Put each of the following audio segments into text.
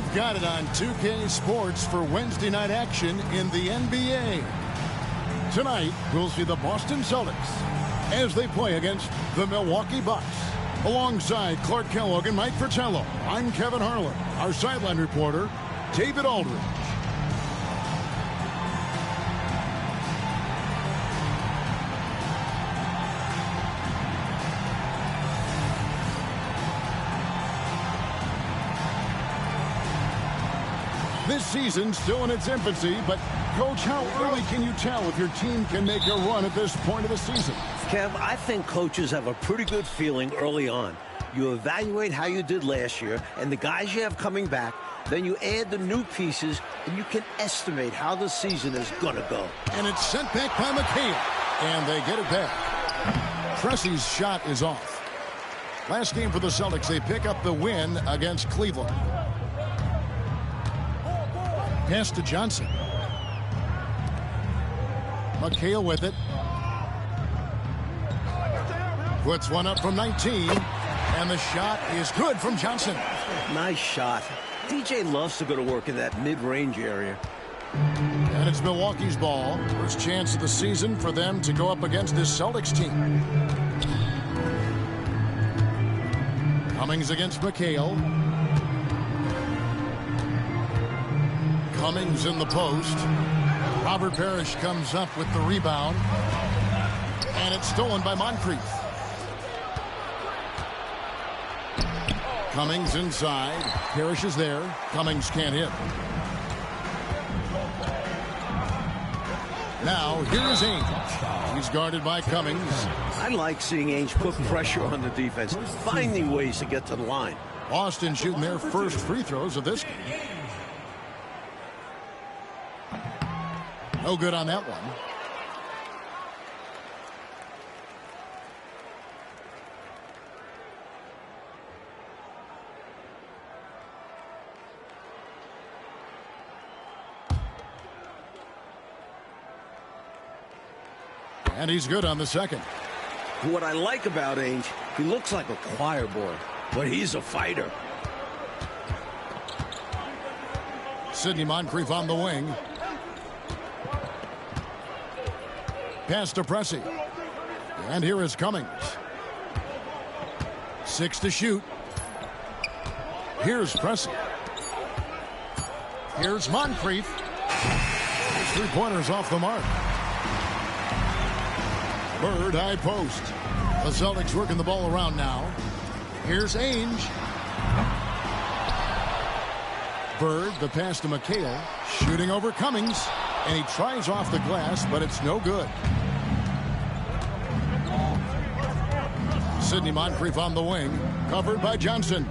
You've got it on 2K Sports for Wednesday night action in the NBA. Tonight, we'll see the Boston Celtics as they play against the Milwaukee Bucks. Alongside Clark Kellogg and Mike Fratello, I'm Kevin Harlan. Our sideline reporter, David Aldridge. This season's still in its infancy, but Coach, how early can you tell if your team can make a run at this point of the season? Kev, I think coaches have a pretty good feeling early on. You evaluate how you did last year and the guys you have coming back, then you add the new pieces, and you can estimate how the season is going to go. And it's sent back by Mchale, and they get it back. Pressey's shot is off. Last game for the Celtics, they pick up the win against Cleveland. Pass to Johnson. Mchale with it. Puts one up from 19. And the shot is good from Johnson. Nice shot. DJ loves to go to work in that mid-range area. And it's Milwaukee's ball. First chance of the season for them to go up against this Celtics team. Cummings against Mchale. Cummings in the post. Robert Parish comes up with the rebound. And it's stolen by Moncrief. Cummings inside. Parish is there. Cummings can't hit. Now, here's Ainge. He's guarded by Cummings. I like seeing Ainge put pressure on the defense, finding ways to get to the line. Boston shooting their first free throws of this game. No good on that one. And he's good on the second. What I like about Ainge, he looks like a choir boy, but he's a fighter. Sidney Moncrief on the wing. Pass to Pressey. And here is Cummings. 6 to shoot. Here's Pressey. Here's Moncrief. 3-pointers off the mark. Bird high post. The Celtics working the ball around now. Here's Ainge. Bird, the pass to Mchale. Shooting over Cummings. And he tries off the glass, but it's no good. Sidney Moncrief on the wing. Covered by Johnson.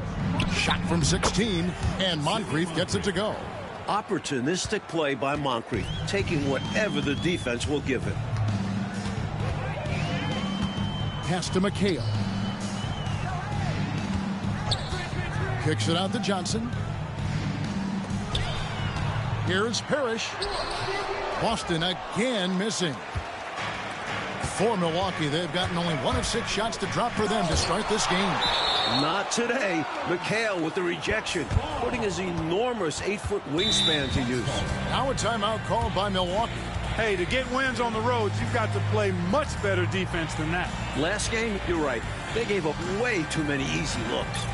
Shot from 16. And Moncrief gets it to go. Opportunistic play by Moncrief, taking whatever the defense will give him. Pass to Mchale. Kicks it out to Johnson. Here's Parish. Boston again missing. For Milwaukee, they've gotten only 1 of 6 shots to drop for them to start this game. Not today. Mchale with the rejection, putting his enormous 8-foot wingspan to use. Now a timeout called by Milwaukee. Hey, to get wins on the road, you've got to play much better defense than that. Last game, you're right. They gave up way too many easy looks.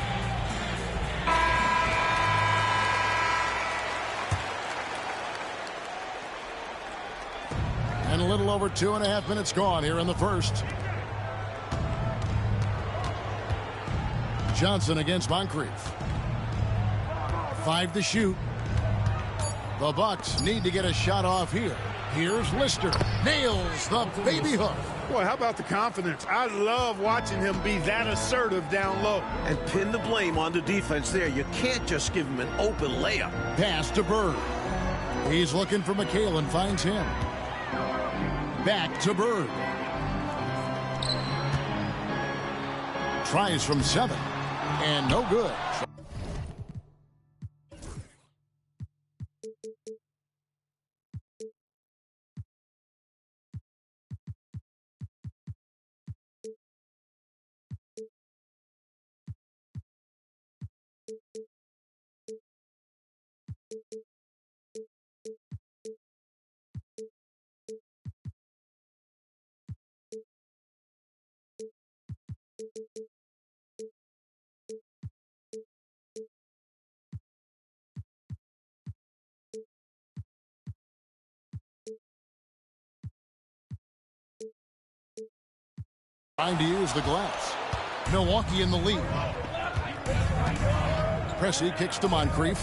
And a little over 2.5 minutes gone here in the first. Johnson against Moncrief. 5 to shoot. The Bucks need to get a shot off here. Here's Lister. Nails the baby hook. Boy, how about the confidence? I love watching him be that assertive down low. And pin the blame on the defense there. You can't just give him an open layup. Pass to Bird. He's looking for Mchale and finds him. Back to Bird. Tries from 7. And no good. Trying to use the glass. Milwaukee in the lead. Pressey kicks to Moncrief.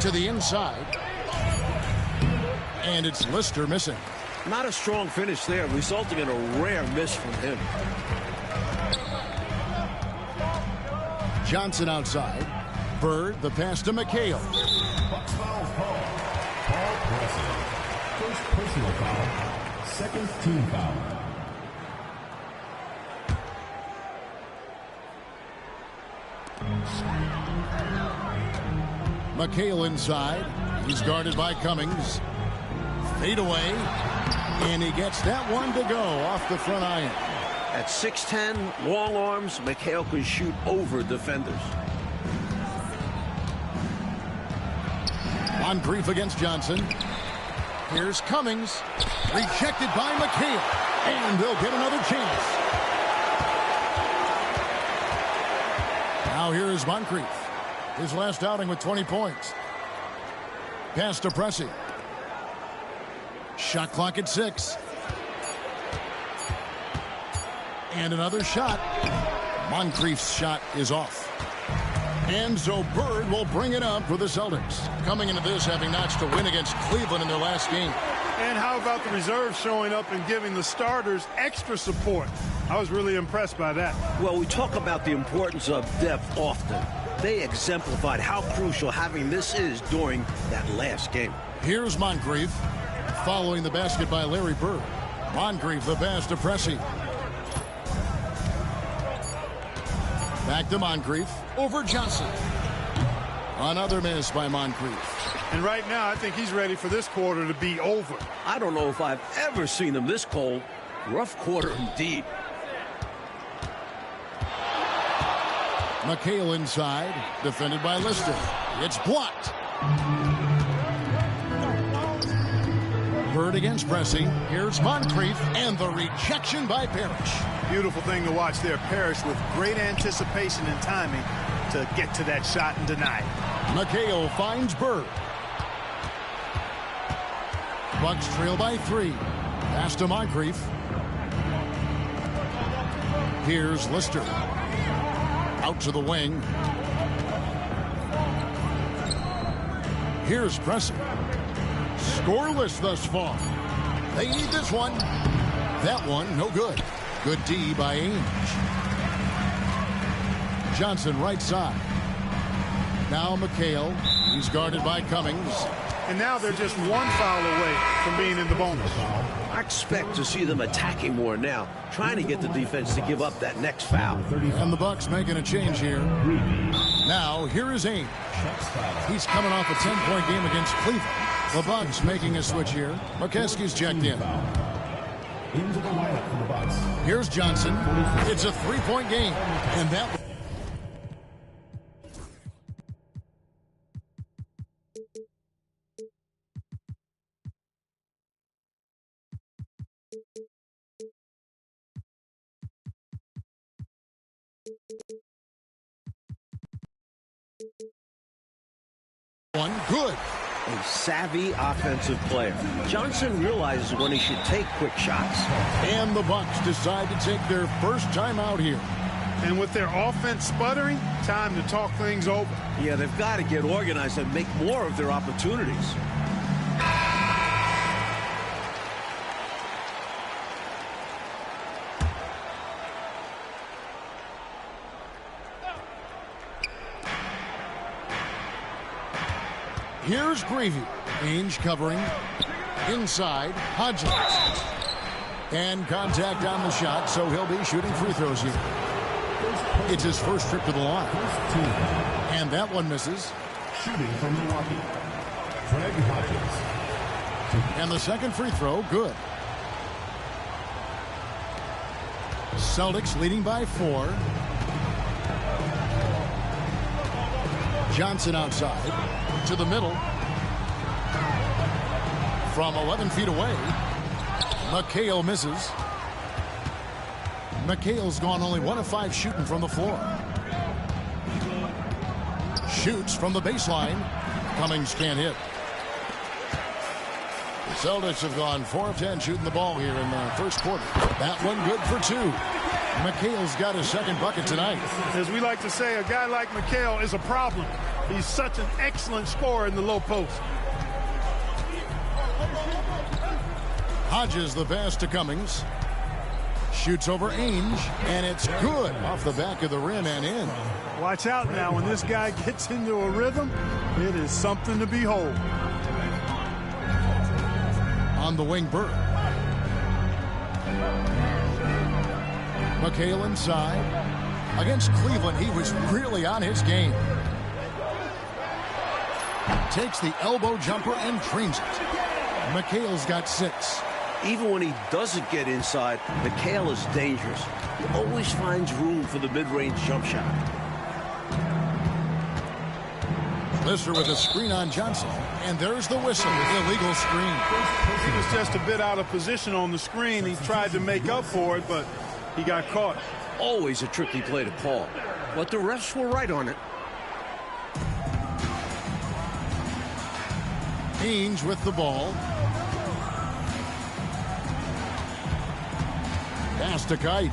To the inside. And it's Lister missing. Not a strong finish there, resulting in a rare miss from him. Johnson outside. Bird, the pass to Mchale. Bucks foul call. Paul Pressey. First personal foul. Second team foul. Mchale inside. He's guarded by Cummings. Fade away. And he gets that one to go off the front iron. At 6'10", long arms, Mchale can shoot over defenders. Moncrief against Johnson. Here's Cummings. Rejected by Mchale. And they'll get another chance. Now here is Moncrief. His last outing with 20 points. Pass to Pressey. Shot clock at 6. And another shot. Moncrief's shot is off. And so Bird will bring it up for the Celtics. Coming into this having notched a win against Cleveland in their last game. And how about the reserves showing up and giving the starters extra support? I was really impressed by that. Well, we talk about the importance of depth often. They exemplified how crucial having this is during that last game. Here's Moncrief. Following the basket by Larry Bird. Moncrief the pass to Pressey. Back to Moncrief. Over Johnson. Another miss by Moncrief. And right now, I think he's ready for this quarter to be over. I don't know if I've ever seen him this cold. Rough quarter indeed. Mchale inside. Defended by Lister. It's blocked. Bird against Pressey. Here's Moncrief. And the rejection by Parish. Beautiful thing to watch there. Parish with great anticipation and timing to get to that shot and deny it. Mchale finds Bird. Bucks trail by 3. Pass to Moncrief. Here's Lister. Out to the wing. Here's Pressey. Scoreless thus far. They need this one. That one, no good. Good D by Ainge. Johnson right side. Now Mchale. He's guarded by Cummings. And now they're just one foul away from being in the bonus. I expect to see them attacking more now, trying to get the defense to give up that next foul. And the Bucks making a change here. Now, here is Ainge. He's coming off a 10-point game against Cleveland. The Bucks making a switch here. McKeskey's checked in. Into the lineup for the Bucks. Here's Johnson. It's a 3-point game. And that... one good. A savvy offensive player. Johnson realizes when he should take quick shots. And the Bucks decide to take their first time out here. And with their offense sputtering, time to talk things over. Yeah, they've got to get organized and make more of their opportunities. Here's Gravy. Ainge covering. Inside. Hodgins. And contact on the shot, so he'll be shooting free throws here. It's his first trip to the line. And that one misses. Shooting from Milwaukee. Craig Hodgins. And the second free throw, good. Celtics leading by 4. Johnson outside. To the middle. From 11 feet away. Mchale misses. Mchale's gone only 1 of 5 shooting from the floor. Shoots from the baseline. Cummings can't hit. The Celtics have gone 4 of 10 shooting the ball here in the first quarter. That one good for 2. Mchale's got his second bucket tonight. As we like to say, a guy like Mchale is a problem. He's such an excellent scorer in the low post. Hodges the pass to Cummings. Shoots over Ainge, and it's good off the back of the rim and in. Watch out now. When this guy gets into a rhythm, it is something to behold. On the wing, Burke. Mchale inside. Against Cleveland, he was really on his game. Takes the elbow jumper and drains it. Mchale's got 6. Even when he doesn't get inside, Mchale is dangerous. He always finds room for the mid-range jump shot. Lister with a screen on Johnson. And there's the whistle. Illegal screen. He was just a bit out of position on the screen. He tried to make up for it, but he got caught. Always a tricky play to call. But the refs were right on it. Ainge with the ball. Pass to Kite.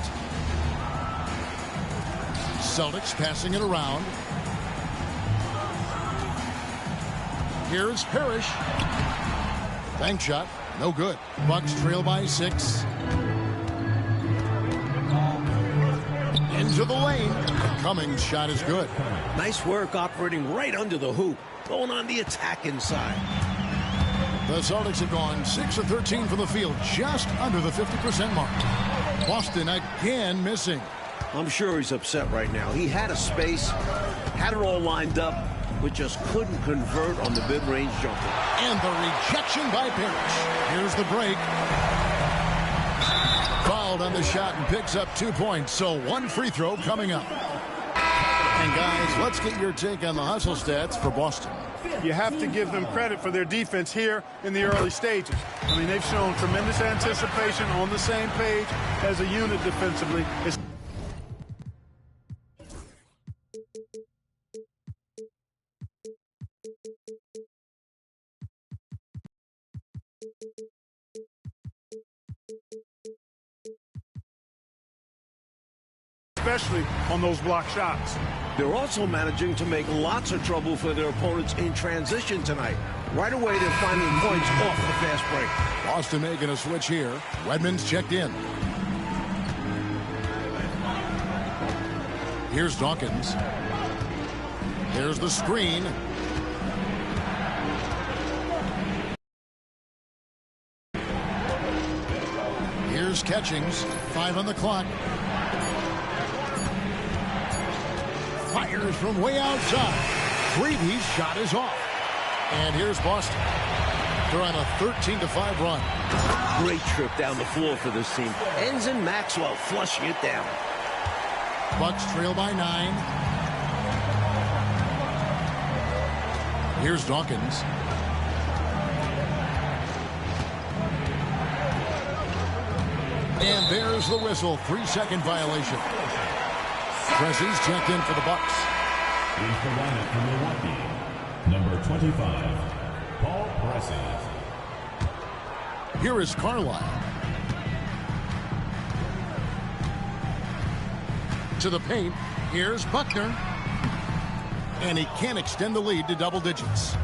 Celtics passing it around. Here's Parish. Bank shot. No good. Bucks trail by 6. Into the lane. Cummings' shot is good. Nice work operating right under the hoop. Going on the attack inside. The Celtics have gone 6 of 13 from the field, just under the 50% mark. Boston again missing. I'm sure he's upset right now. He had a space, had it all lined up, but just couldn't convert on the mid-range jumper. And the rejection by Parish. Here's the break. Fouled on the shot and picks up 2 points, so 1 free throw coming up. And guys, let's get your take on the hustle stats for Boston. You have to give them credit for their defense here in the early stages. I mean, they've shown tremendous anticipation, on the same page as a unit defensively. Especially on those block shots. They're also managing to make lots of trouble for their opponents in transition tonight. Right away, they're finding points off the fast break. Boston making a switch here. Redmond's checked in. Here's Dawkins. There's the screen. Here's Catchings. 5 on the clock. Fires from way outside. Greavy's shot is off. And here's Boston. They're on a 13-5 run. Great trip down the floor for this team. Ends in Maxwell flushing it down. Bucks trail by 9. Here's Dawkins. And there's the whistle. 3-second violation. Pressy's checked in for the Bucks. In the lineup for Milwaukee, number 25, Paul Pressey. Here is Carlisle. To the paint. Here's Buckner. And he can't extend the lead to double digits.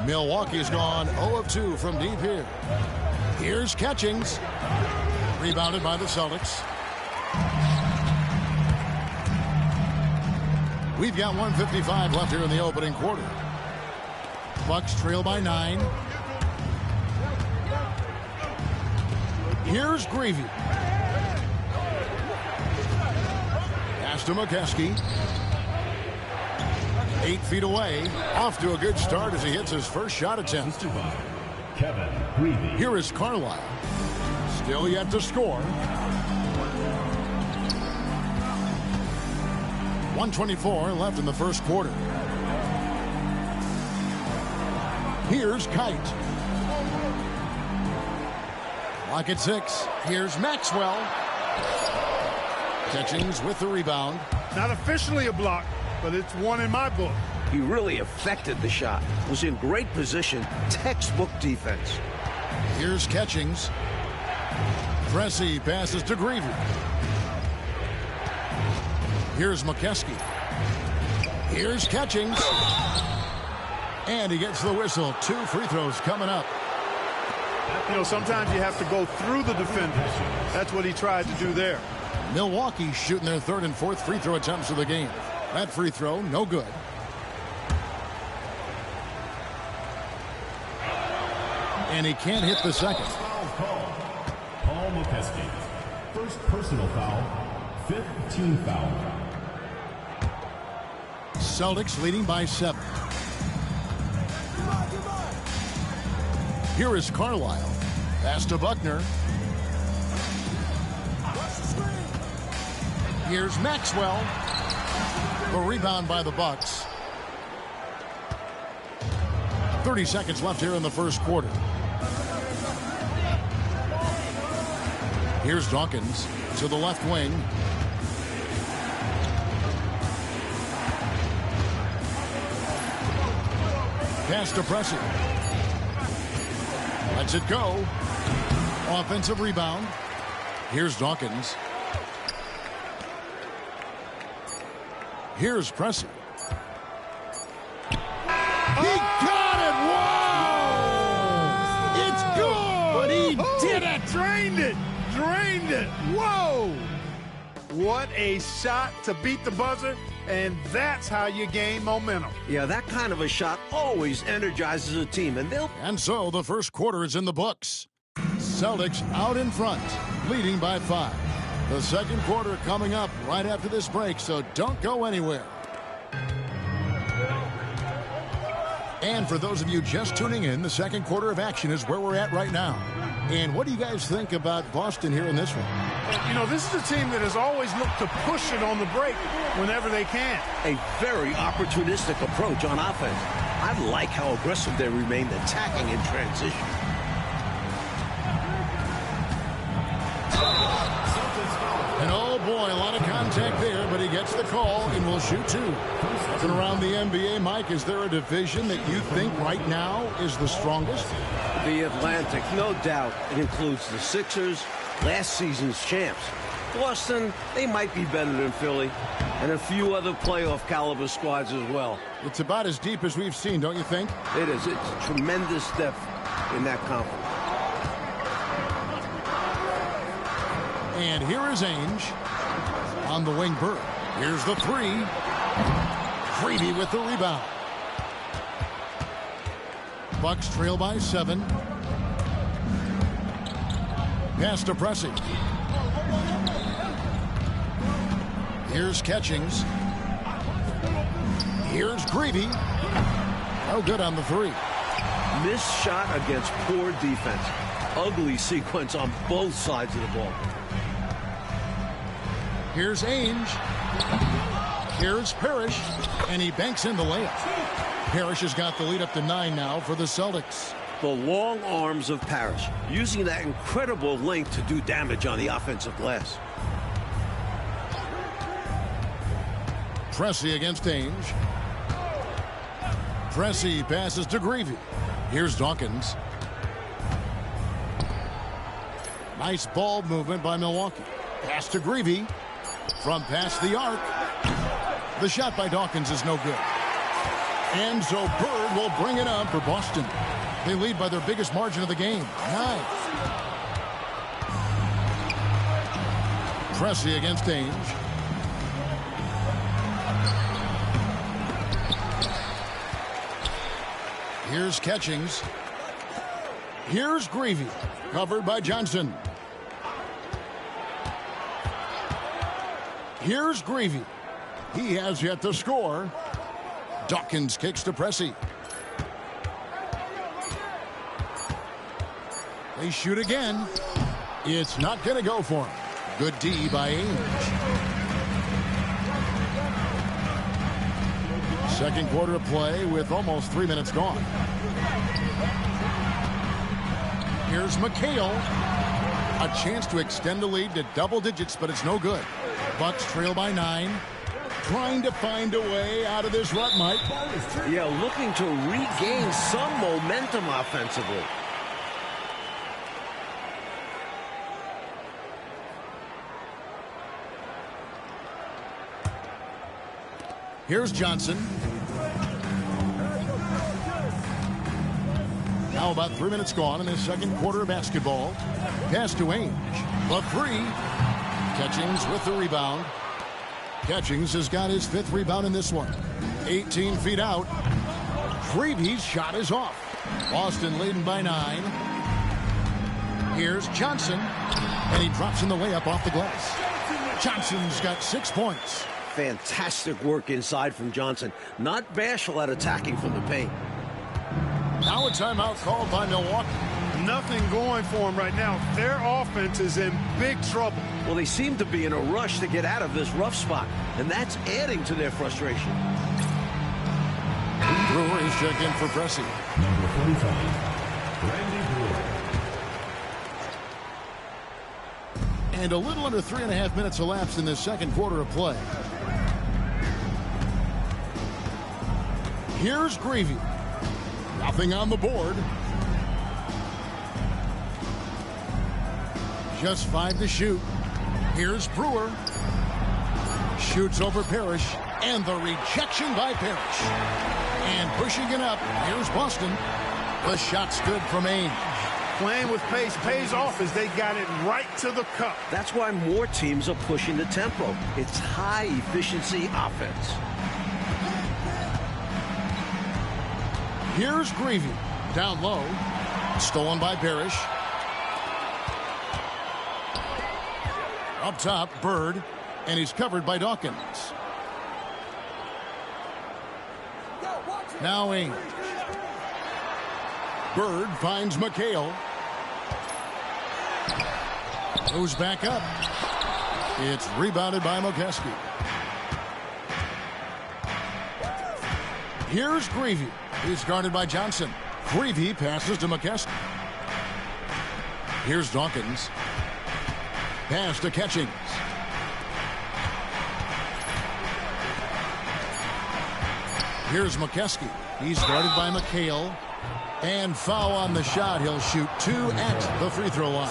Milwaukee's gone 0 of 2 from deep here. Here's Catchings. Rebounded by the Celtics. We've got 1:55 left here in the opening quarter. Bucks trail by 9. Here's Greavy. Pass to McCaskey. 8 feet away. Off to a good start as he hits his first shot attempt. Kevin Greavy. Here is Carlisle. Still yet to score. 1:24 left in the first quarter. Here's Kite. Clock at 6. Here's Maxwell. Catchings with the rebound. Not officially a block, but it's one in my book. He really affected the shot. Was in great position. Textbook defense. Here's Catchings. Pressey passes to Greavy. Here's McKeskey. Here's Catchings. And he gets the whistle. 2 free throws coming up. You know, sometimes you have to go through the defenders. That's what he tried to do there. Milwaukee shooting their 3rd and 4th free throw attempts of the game. That free throw, no good. And he can't hit the second. Paul McKeskey. First personal foul. 5th team foul. Celtics leading by 7. Here is Carlisle. Pass to Buckner. Here's Maxwell. A rebound by the Bucks. 30 seconds left here in the first quarter. Here's Dawkins to the left wing. Pass to Pressey. Lets it go. Offensive rebound. Here's Dawkins. Here's Pressey. He got it! Whoa! It's good! But he did it! Drained it! Drained it! Whoa! What a shot to beat the buzzer, and that's how you gain momentum. Yeah, that kind of a shot always energizes a team, And so the first quarter is in the books. Celtics out in front, leading by 5. The second quarter coming up right after this break, so don't go anywhere. And for those of you just tuning in, the second quarter of action is where we're at right now. And what do you guys think about Boston here in this one? You know, this is a team that has always looked to push it on the break whenever they can. A very opportunistic approach on offense. I like how aggressive they remained attacking in transition. And oh boy, a lot of contact there, but he gets the call and will shoot 2. And around the NBA, Mike, is there a division that you think right now is the strongest? The Atlantic, no doubt. It includes the Sixers, last season's champs. Boston, they might be better than Philly, and a few other playoff caliber squads as well. It's about as deep as we've seen, don't you think? It is. It's tremendous depth in that conference. And here is Ainge on the wing. Bird. Here's the 3. Greavy with the rebound. Bucks trail by 7. Pass to Pressey. Here's Catchings. Here's Greavy. No good on the 3. Missed shot against poor defense. Ugly sequence on both sides of the ball. Here's Ainge. Here's Parish. And he banks in the layup. Parish has got the lead up to 9 now for the Celtics. The long arms of Parish, using that incredible length to do damage on the offensive glass. Pressey against Ainge. Pressey passes to Greavy. Here's Dawkins. Nice ball movement by Milwaukee. Pass to Greavy. From past the arc. The shot by Dawkins is no good. And so Bird will bring it up for Boston. They lead by their biggest margin of the game. 9. Pressey against Ainge. Here's Catchings. Here's Greavy. Covered by Johnson. Here's Greavy. He has yet to score. Dawkins kicks to Pressey. They shoot again. It's not going to go for him. Good D by Ainge. Second quarter of play with almost 3 minutes gone. Here's Mchale. A chance to extend the lead to double digits, but it's no good. Bucks trail by 9. trying to find a way out of this rut, Mike. Yeah, looking to regain some momentum offensively. Here's Johnson. Now about 3 minutes gone in the second quarter of basketball. Pass to Ainge. The three. Catchings with the rebound. Catchings has got his 5th rebound in this one. 18 feet out. Creevy's shot is off. Boston leading by 9. Here's Johnson. And he drops in the layup off the glass. Johnson's got 6 points. Fantastic work inside from Johnson. Not bashful at attacking from the paint. Now a timeout called by Milwaukee. Nothing going for them right now. Their offense is in big trouble. Well, they seem to be in a rush to get out of this rough spot, and that's adding to their frustration. Brewer is checked in for Pressey. Number 45, Randy Brewer. And a little under 3.5 minutes elapsed in this second quarter of play. Here's Gravy. Nothing on the board. Just 5 to shoot. Here's Brewer. Shoots over Parish. And the rejection by Parish. And pushing it up. Here's Boston. The shot's good from Ainge. Playing with pace pays off as they got it right to the cup. That's why more teams are pushing the tempo. It's high-efficiency offense. Here's Gravy. Down low. Stolen by Parish. Up top, Bird. And he's covered by Dawkins. Now Ainge. Bird finds Mchale. Goes back up. It's rebounded by Mchale. Here's Gravy. He's guarded by Johnson. Gravy passes to Mchale. Here's Dawkins. Pass to Catchings. Here's Mchale. He's guarded by Mchale. And foul on the shot. He'll shoot 2 at the free throw line.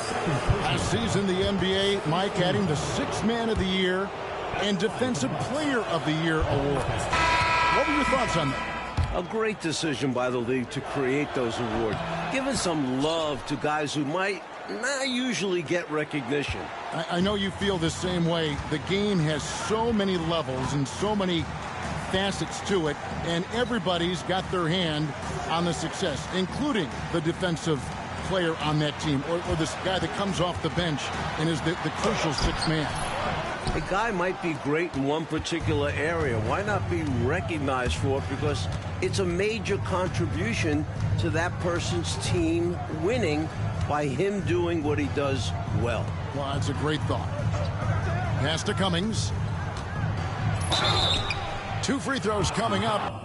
Last season, the NBA, Mike, adding the 6th Man of the Year and Defensive Player of the Year award. What were your thoughts on that? A great decision by the league to create those awards, giving some love to guys who might not usually get recognition. I know you feel the same way. The game has so many levels and so many facets to it, and everybody's got their hand on the success, including the defensive player on that team, or this guy that comes off the bench and is the crucial 6th man. A guy might be great in one particular area. Why not be recognized for it? Because it's a major contribution to that person's team winning by him doing what he does well. Well, that's a great thought. Pass to Cummings. 2 free throws coming up.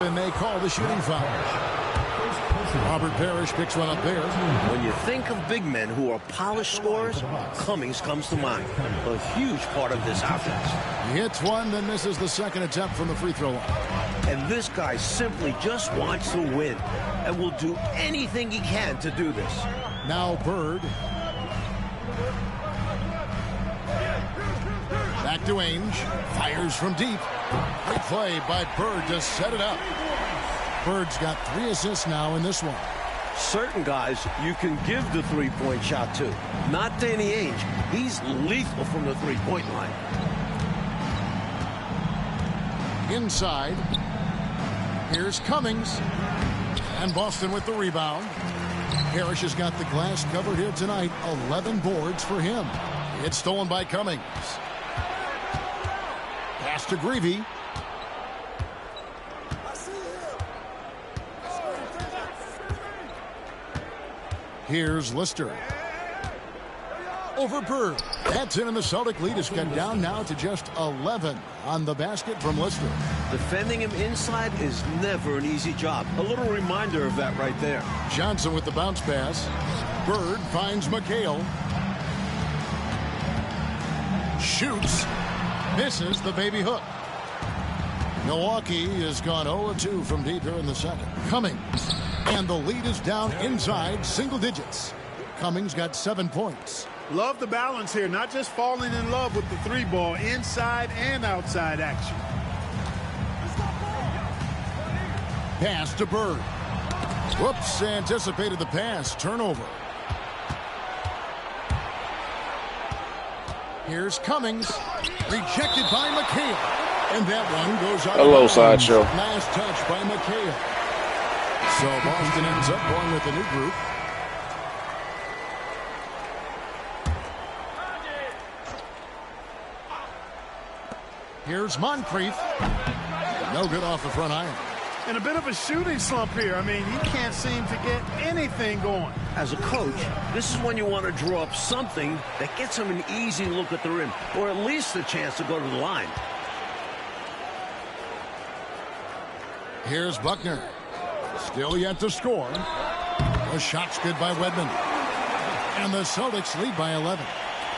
And they call the shooting foul. Robert Parish picks one up there. When you think of big men who are polished scorers, Cummings comes to mind. A huge part of this offense. He hits one, then misses the second attempt from the free throw line. And this guy simply just wants to win and will do anything he can to do this. Now Bird. Back to Ainge. Fires from deep. Great play by Bird to set it up. Bird's got 3 assists now in this one. Certain guys you can give the three-point shot to. Not Danny Ainge. He's lethal from the three-point line. Inside. Here's Cummings. And Boston with the rebound. Parish has got the glass covered here tonight. 11 boards for him. It's stolen by Cummings. Pass to Greavy. Here's Lister. Over Bird. That's in, and the Celtic lead is cut down now to just 11 on the basket from Lister. Defending him inside is never an easy job. A little reminder of that right there. Johnson with the bounce pass. Bird finds Mchale. Shoots. Misses the baby hook. Milwaukee has gone 0-2 from deep here in the second. Cummings. And the lead is down inside single digits. Cummings got 7 points. Love the balance here, not just falling in love with the three ball, inside and outside action. Pass to Bird. Whoops, anticipated the pass. Turnover. Here's Cummings. Rejected by Mchale. And that one goes out. Hello, Sideshow. Last touch by Mchale. So Boston ends up going with a new group. Here's Moncrief. No good off the front iron. And a bit of a shooting slump here. I mean, he can't seem to get anything going. As a coach, this is when you want to draw up something that gets him an easy look at the rim, or at least a chance to go to the line. Here's Buckner. Still yet to score. The shot's good by Wedman. And the Celtics lead by 11.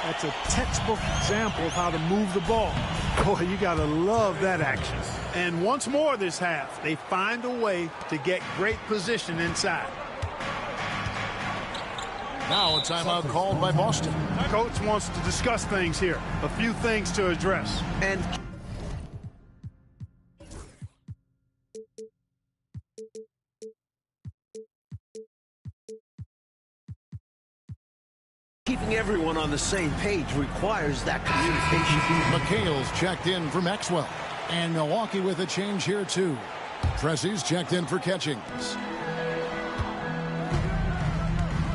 That's a textbook example of how to move the ball. Boy, you got to love that action. And once more this half, they find a way to get great position inside. Now a timeout called by Boston. Coach wants to discuss things here. A few things to address. And keeping everyone on the same page requires that communication. Mchale's checked in for Maxwell. And Milwaukee with a change here, too. Pressey's checked in for Catchings.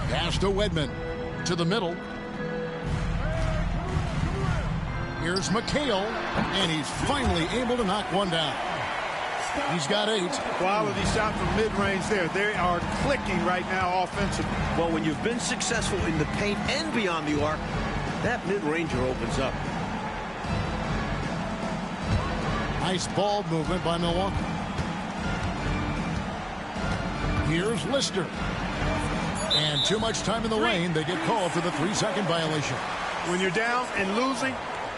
Pass to Wedman. To the middle. Here's Mchale. And he's finally able to knock one down. He's got 8. Quality shot from mid-range there. They are clicking right now offensively. Well, when you've been successful in the paint and beyond the arc, that mid-ranger opens up. Nice ball movement by Milwaukee. Here's Lister. And too much time in the lane. They get called for the 3-second violation. When you're down and losing,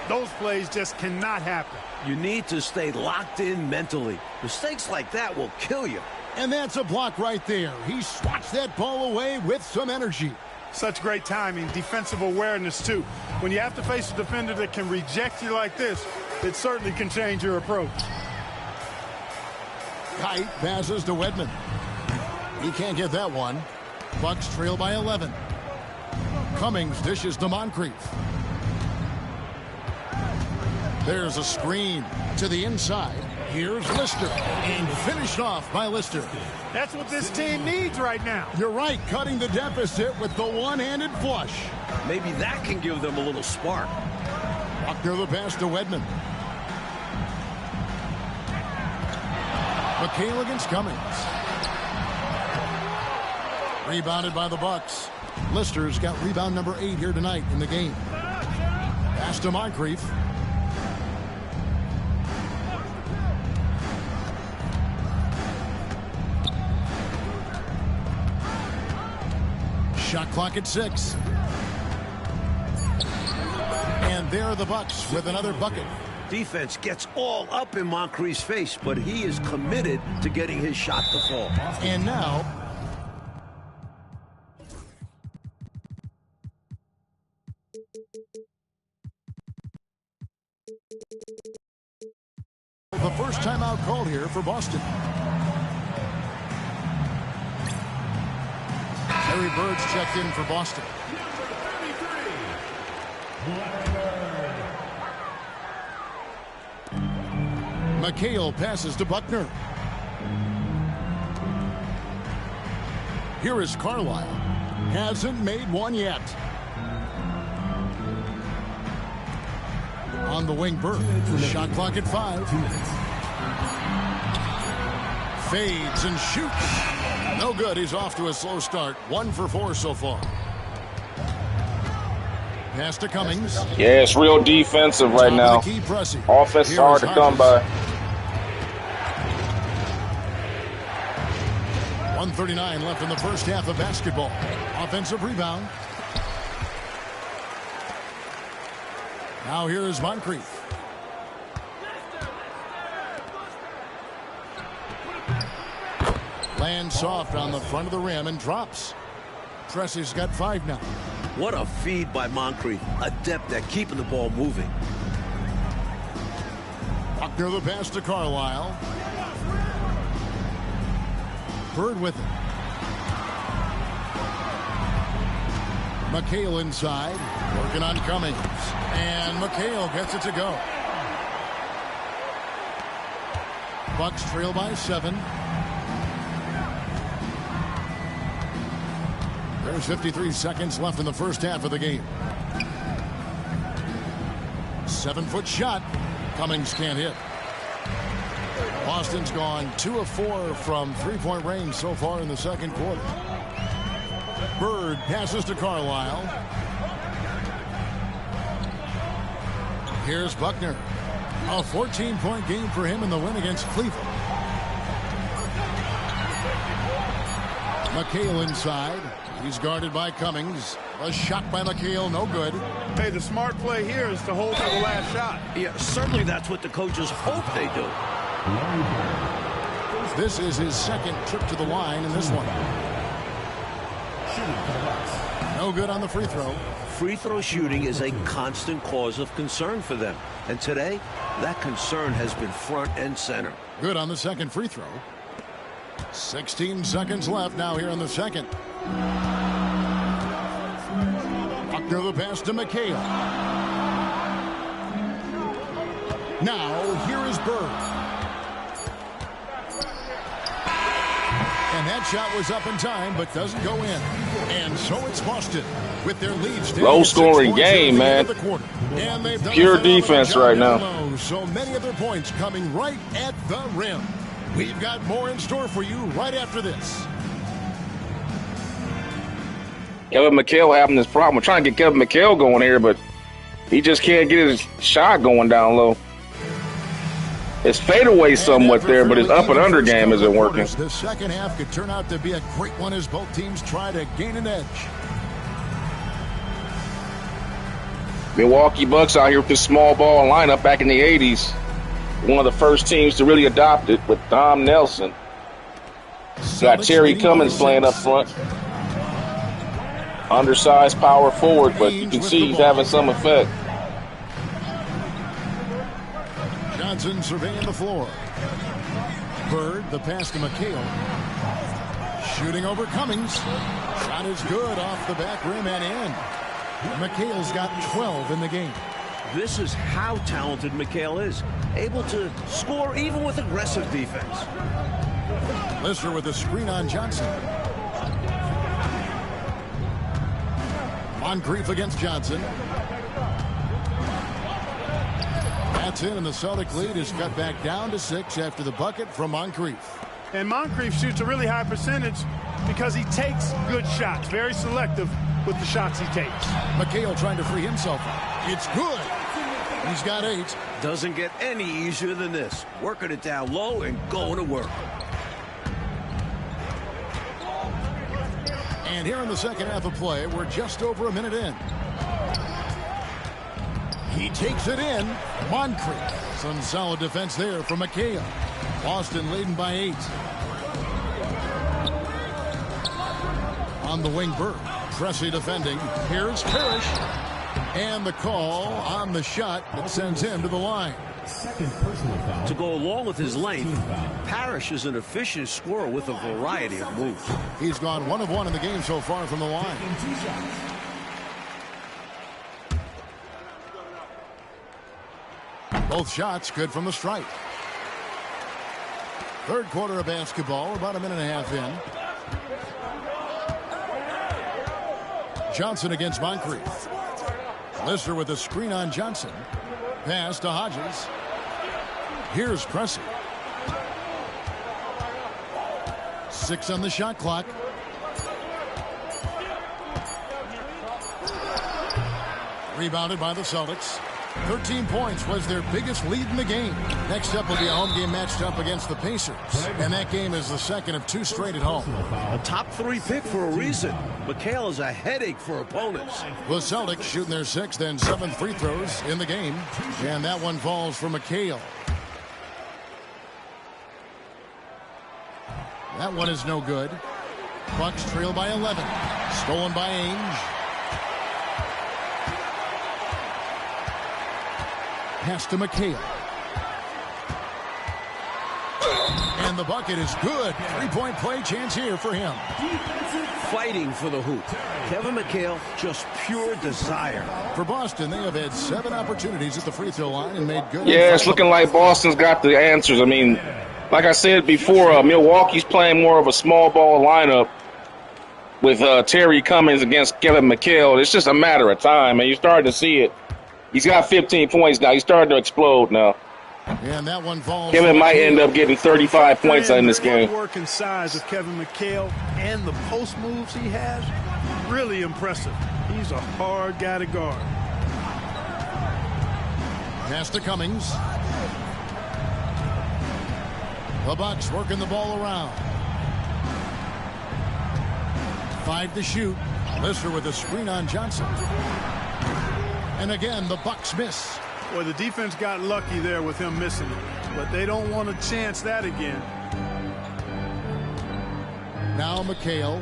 those plays just cannot happen. You need to stay locked in mentally. Mistakes like that will kill you. And that's a block right there. He swats that ball away with some energy. Such great timing, defensive awareness, too. When you have to face a defender that can reject you like this, it certainly can change your approach. Kite passes to Wedman. He can't get that one. Bucks trail by 11. Cummings dishes to Moncrief. There's a screen to the inside. Here's Lister. And finished off by Lister. That's what this team needs right now. You're right, cutting the deficit with the one-handed flush. Maybe that can give them a little spark. Buckner the pass to Wedman. Mchale against Cummings. Rebounded by the Bucks. Lister's got rebound number 8 here tonight in the game. Pass to Moncrief. Shot clock at 6. And there are the Bucks with another bucket. Defense gets all up in Moncrief's face, but he is committed to getting his shot to fall. And now the first timeout called here for Boston. Larry Bird's checked in for Boston. Mchale passes to Buckner. Here is Carlisle. Hasn't made one yet. On the wing, Bird. Shot clock at 5. Fades and shoots. No good. He's off to a slow start. 1 for 4 so far. Pass to Cummings. Yeah, it's real defensive right now. Offense is hard to come by. 1:39 left in the first half of basketball. Offensive rebound. Now here is Moncrief. Lands soft on the front of the rim and drops. Pressey's got 5 now. What a feed by Moncrief. Adept at keeping the ball moving. Buckner the pass to Carlisle. Bird with it. Mchale inside. Working on Cummings. And Mchale gets it to go. Bucks trail by 7. There's 53 seconds left in the first half of the game. 7-foot shot. Cummings can't hit. Boston's gone 2 of 4 from three-point range so far in the second quarter. Bird passes to Carlisle. Here's Buckner. A 14-point game for him in the win against Cleveland. Mchale inside. He's guarded by Cummings. A shot by Mchale, no good. Hey, the smart play here is to hold for the last shot. Yeah, certainly that's what the coaches hope they do. This is his second trip to the line in this one. No good on the free throw. Free throw shooting is a constant cause of concern for them. And today, that concern has been front and center. Good on the second free throw. 16 seconds left now here in the second. Buckner the pass to Mchale. Now here is Bird. And that shot was up in time, but doesn't go in. And so it's Boston with their lead. Low-scoring game, man. Pure defense right now. So many of their points coming right at the rim. We've got more in store for you right after this. Kevin Mchale having this problem. We're trying to get Kevin Mchale going here, but he just can't get his shot going down low. His fadeaway somewhat there, but his up and under game isn't working. The second half could turn out to be a great one as both teams try to gain an edge. Milwaukee Bucks out here with this small ball lineup back in the 80s. One of the first teams to really adopt it with Don Nelson. Got Terry Cummings playing up front. Undersized power forward, but you can see he's having some effect. Johnson surveying the floor. Bird, the pass to Mchale. Shooting over Cummings. Shot is good off the back rim and in. Mchale's got 12 in the game. This is how talented Mchale is. Able to score even with aggressive defense. Lister with a screen on Johnson. Moncrief against Johnson. That's in, and the Celtic lead is cut back down to 6 after the bucket from Moncrief. And Moncrief shoots a really high percentage because he takes good shots. Very selective with the shots he takes. Mchale trying to free himself. It's good. He's got 8. Doesn't get any easier than this. Working it down low and going to work. And here in the second half of play, we're just over a minute in. He takes it in. Moncrief. Some solid defense there from Mchale. Boston leading by 8. On the wing, Bird. Pressey defending. Here's Parish. And the call on the shot that sends him to the line. Second personal foul. To go along with his length, Parish is an efficient scorer with a variety of moves. He's gone 1 of 1 in the game so far from the line. Both shots good from the stripe. Third quarter of basketball, about a minute and a half in. Johnson against Moncrief. Lister with a screen on Johnson. Pass to Hodges. Here's Cressy. 6 on the shot clock. Rebounded by the Celtics. 13 points was their biggest lead in the game. Next up will be a home game matched up against the Pacers. And that game is the second of 2 straight at home. A top 3 pick for a reason. Mchale is a headache for opponents. The Celtics shooting their 6th and 7th free throws in the game. And that one falls for Mchale. That one is no good. Bucks trail by 11. Stolen by Ainge. Pass to Mchale. And the bucket is good. 3-point play chance here for him. Fighting for the hoop. Kevin Mchale, just pure desire. For Boston, they have had 7 opportunities at the free throw line and made good. Yeah, it's looking like Boston's got the answers. I mean, like I said before, Milwaukee's playing more of a small ball lineup with Terry Cummings against Kevin Mchale. It's just a matter of time, and you're starting to see it. He's got 15 points now. He's starting to explode now. And that one falls. Kevin might end up getting 35 points in this game. The work and size of Kevin Mchale and the post moves he has, really impressive. He's a hard guy to guard. Pass to Cummings. The Bucks working the ball around. 5 to shoot. Lister with a screen on Johnson. And again, the Bucks miss. Boy, the defense got lucky there with him missing it, but they don't want to chance that again. Now Mchale.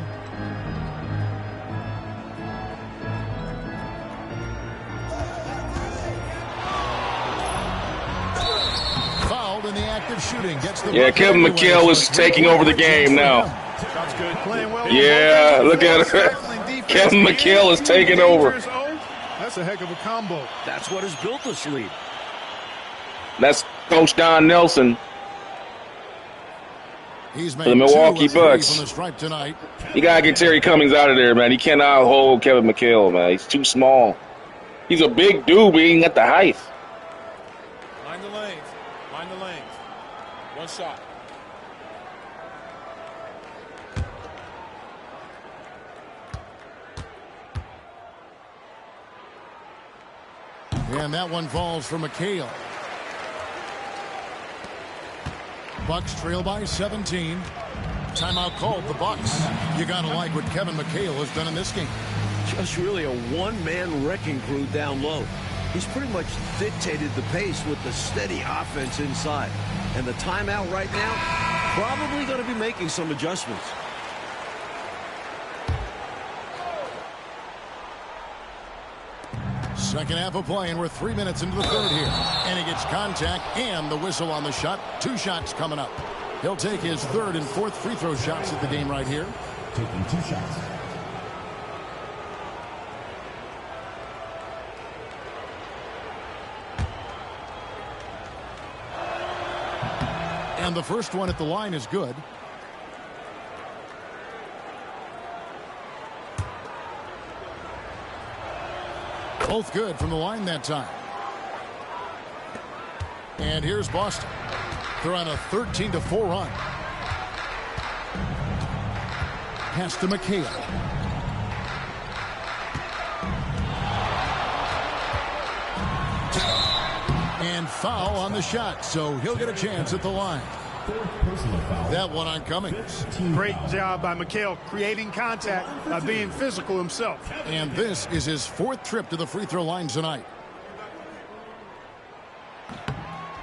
Fouled in the act of shooting. Gets the Kevin Mchale is taking over the game now. That's good. Playing well. Yeah, look at it. Kevin Mchale is taking over. That's a heck of a combo. That's what has built this lead. That's Coach Don Nelson. He's made for the Milwaukee 2 of 3 Bucks. from the stripe tonight. You got to get Terry Cummings out of there, man. He cannot hold Kevin Mchale, man. He's too small. He's a big dude, but he ain't got the height. Mind the lanes. Mind the lanes. One shot. And that one falls for Mchale. Bucks trail by 17. Timeout called the Bucks. You got to like what Kevin Mchale has done in this game. Just really a one-man wrecking crew down low. He's pretty much dictated the pace with the steady offense inside. And the timeout right now, probably going to be making some adjustments. Second half of play, and we're 3 minutes into the third here. And he gets contact and the whistle on the shot. 2 shots coming up. He'll take his 3rd and 4th free throw shots at the game right here. Taking 2 shots. And the first one at the line is good. Both good from the line that time. And here's Boston. They're on a 13-4 run. Pass to Mchale. And foul on the shot, so he'll get a chance at the line. That one on Cummings. Great job by Mchale creating contact by being physical himself. And this is his 4th trip to the free throw line tonight.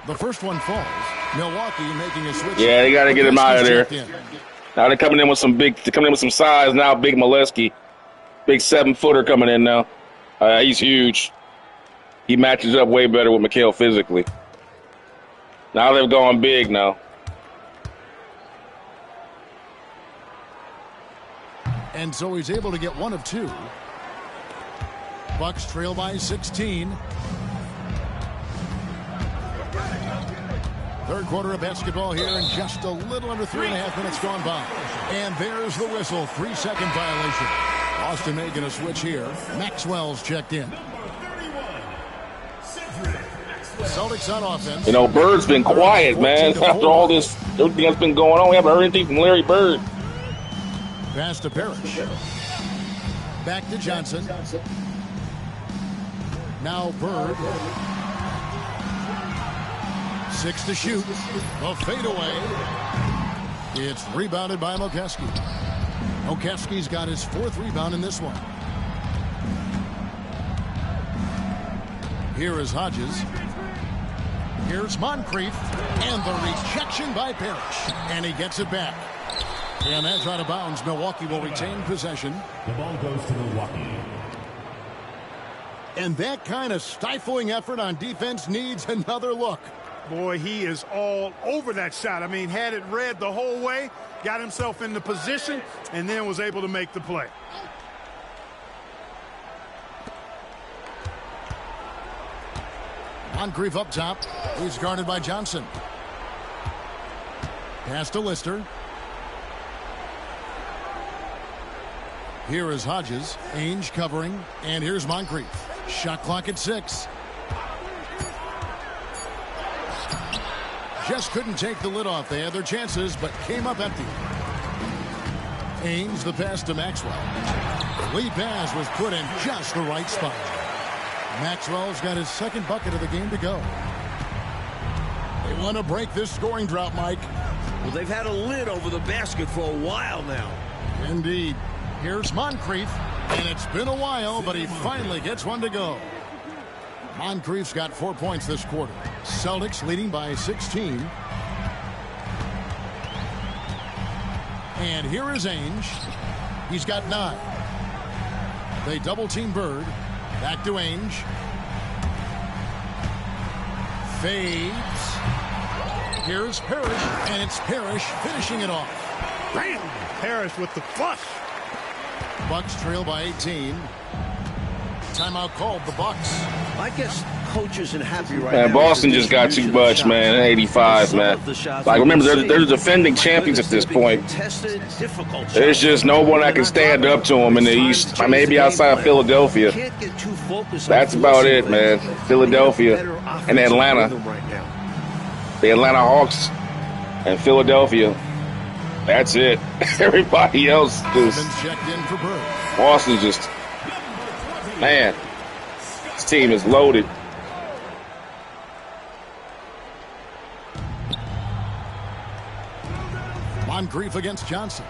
The first one falls. Milwaukee making a switch. Yeah, they got to get him out of there. Now they're coming in with some size now. Big Molesky, big 7-footer coming in now. He's huge. He matches up way better with Mchale physically. Now they've gone big now. And so he's able to get 1 of 2. Bucks trail by 16. Third quarter of basketball here, and just a little under 3.5 minutes gone by. And there's the whistle. 3-second violation. Boston making a switch here. Maxwell's checked in. Celtics on offense. You know, Bird's been quiet, man. After all this, everything that's been going on, we haven't heard anything from Larry Bird. Pass to Parish. Back to Johnson. Now Bird. 6 to shoot. The fadeaway. It's rebounded by Mchale. Mchale's got his 4th rebound in this one. Here is Hodges. Here's Moncrief. And the rejection by Parish. And he gets it back. And that's out of bounds. Milwaukee will retain possession. The ball goes to Milwaukee. And that kind of stifling effort on defense needs another look. Boy, he is all over that shot. I mean, had it read the whole way, got himself in the position, and then was able to make the play. Moncrief up top. He's guarded by Johnson. Pass to Lister. Here is Hodges. Ainge covering. And here's Moncrief. Shot clock at 6. Just couldn't take the lid off. They had their chances, but came up empty. Ainge the pass to Maxwell. Lead pass was put in just the right spot. Maxwell's got his 2nd bucket of the game to go. They want to break this scoring drought, Mike. Well, they've had a lid over the basket for a while now. Indeed. Here's Moncrief, and it's been a while, but he finally gets one to go. Moncrief's got 4 points this quarter. Celtics leading by 16. And here is Ainge. He's got 9. They double-team Bird. Back to Ainge. Fades. Here's Parish, and it's Parish finishing it off. Bam! Parish with the flush. Bucks trail by 18. Timeout called the Bucks. I guess coach isn't happy right now. Man, Boston just got too much, man. 85, man. Like, remember, they're the defending champions at this point. There's just no one that can stand up to them in the East. Maybe outside of Philadelphia. That's about it, man. Philadelphia and Atlanta. The Atlanta Hawks and Philadelphia. That's it. Everybody else just... Boston's just... Man, this team is loaded. Moncrief against Johnson.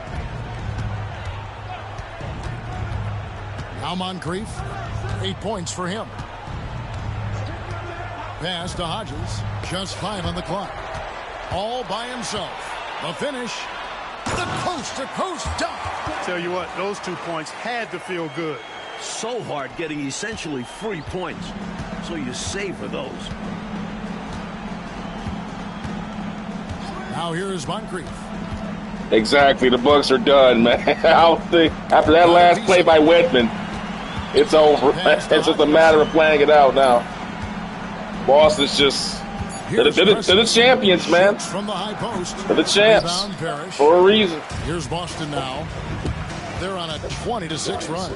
Now Moncrief, 8 points for him. Pass to Hodges, just 5 on the clock. All by himself. The finish, the coast-to-coast dunk. Tell you what, those 2 points had to feel good. So hard getting essentially free points. So you savor those. Now here is Moncrief. Exactly. The Bucks are done, man. I don't think after that last play by Whitman, it's over. It's just a matter of playing it out now. Boston's just they're the champions, man. From the high post. They're the champs for a reason. Here's Boston now. They're on a 20-6 run.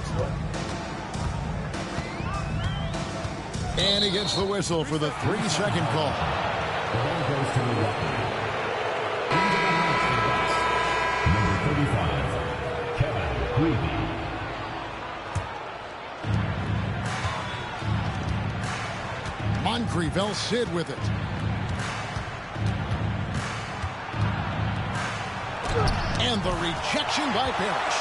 And he gets the whistle for the 3-second call. The ball goes to Milwaukee. Number 35, Kevin Greavy. Moncrief, El Cid with it. And the rejection by Parish.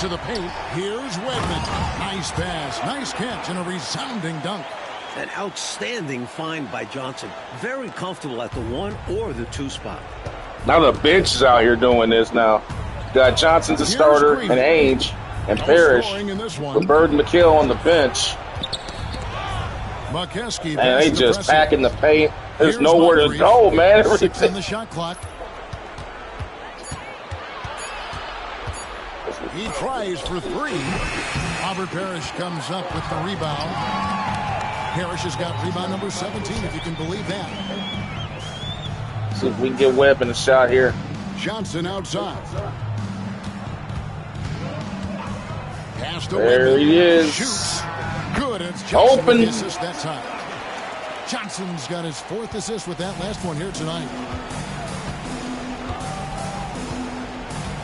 To the paint, here's Wedman. Nice pass, nice catch, and a resounding dunk. An outstanding find by Johnson. Very comfortable at the 1 or the 2 spot. Now the bench is out here doing this now. Got Johnson's a starter, and Ainge, and Parish. With Bird and Mchale on the bench. And they just packing the paint. There's nowhere to go, man. 6 on the shot clock. He tries for 3. Robert Parish comes up with the rebound. Parish has got rebound number 17, if you can believe that. See if we can get Webb in a shot here. Johnson outside. There he is. Shoots. Good. It's Johnson Open. with the assist that time. Johnson's got his 4th assist with that last one here tonight.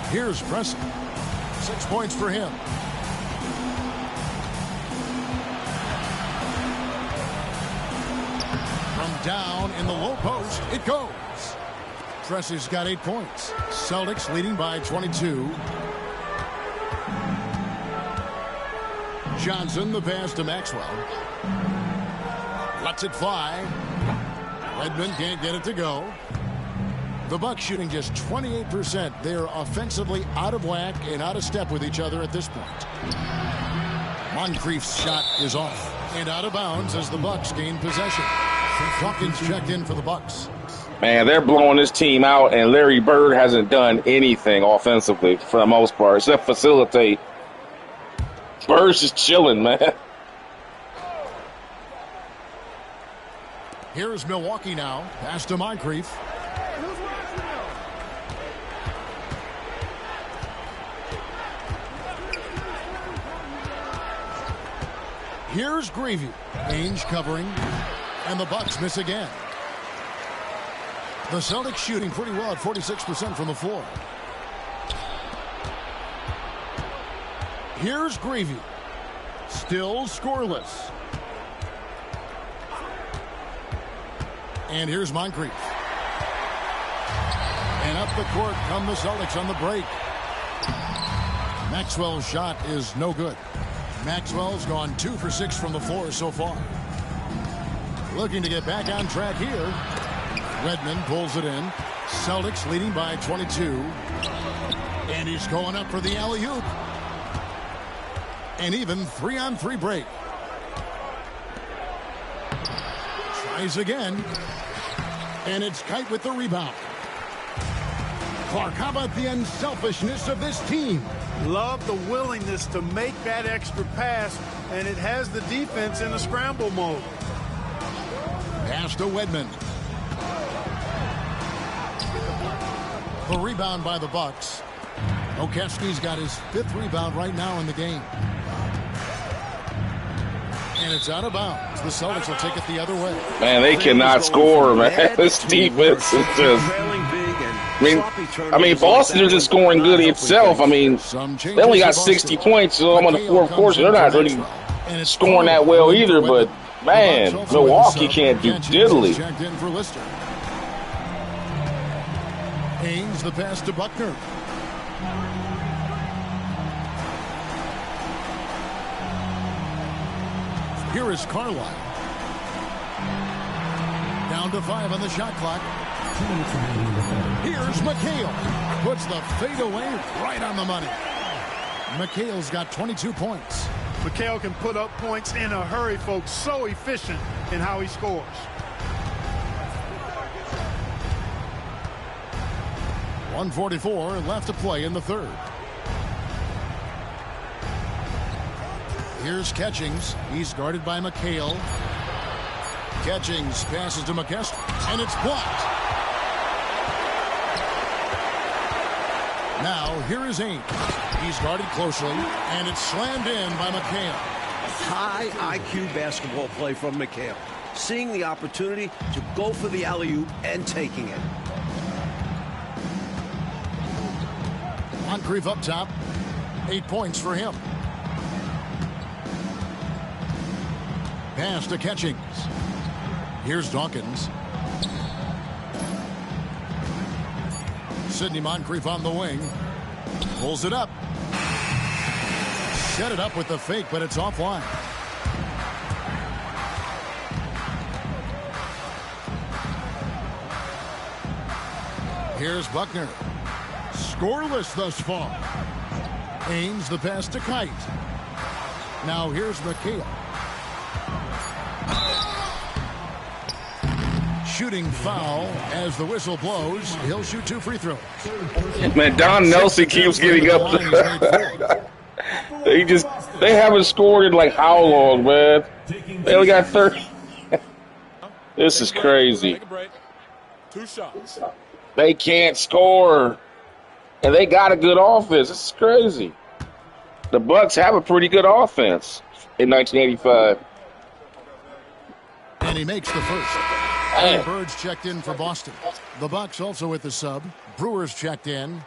Here's Preston. 6 points for him. From down in the low post, it goes. Preston's got 8 points. Celtics leading by 22. Johnson, the pass to Maxwell. Lets it fly. Redmond can't get it to go. The Bucks shooting just 28%. They're offensively out of whack and out of step with each other at this point. Moncrief's shot is off and out of bounds as the Bucks gain possession. Dawkins checked in for the Bucks. Man, they're blowing this team out, and Larry Bird hasn't done anything offensively for the most part, except facilitate. Bird's just chilling, man. Here's Milwaukee now. Pass to Moncrief. Here's Gravy. Ainge covering. And the Bucks miss again. The Celtics shooting pretty well at 46% from the floor. Here's Gravy. Still scoreless. And here's Moncrief. And up the court come the Celtics on the break. Maxwell's shot is no good. Maxwell's gone 2 for 6 from the floor so far. Looking to get back on track here. Redmond pulls it in. Celtics leading by 22. And he's going up for the alley-oop. An even 3-on-3 break. Tries again. And it's Kite with the rebound. Clark, how about the unselfishness of this team? Love the willingness to make that extra pass, and it has the defense in a scramble mode. Pass to Wedman. The rebound by the Bucks. Okechki's got his 5th rebound right now in the game. And it's out of bounds. The Celtics will take it the other way. Man, they cannot score, man. This defense is just... I mean, Boston isn't scoring good itself. I mean, they only got 60 points so I'm on the 4th quarter. They're not really scoring that well either, but, man, Milwaukee can't do diddly. Haynes, the pass to Buckner. Here is Carlisle. Down to 5 on the shot clock. Here's Mchale. Puts the fadeaway right on the money. Mchale's got 22 points. Mchale can put up points in a hurry, folks. So efficient in how he scores. .144 left to play in the 3rd. Here's Catchings. He's guarded by Mchale. Catchings passes to McKesson, and it's blocked. Now, here is Ainge. He's guarded closely, and it's slammed in by Mchale. High IQ basketball play from Mchale. Seeing the opportunity to go for the alley-oop and taking it. Moncrief up top. 8 points for him. Pass to Catchings. Here's Dawkins. Sidney Moncrief on the wing. Pulls it up. Set it up with the fake, but it's offline. Here's Buckner. Scoreless thus far. Ainge the pass to Kite. Now here's Mchale. Shooting foul as the whistle blows. He'll shoot 2 free throws. Man, Don Nelson keeps getting up. They haven't scored in like how long, man? They only got 30. This is crazy. 2 shots. They can't score. And they got a good offense. This is crazy. the Bucks have a pretty good offense in 1985. And he makes the first. Man. Bird's checked in for Boston. The Bucks also with the sub. Brewers checked in.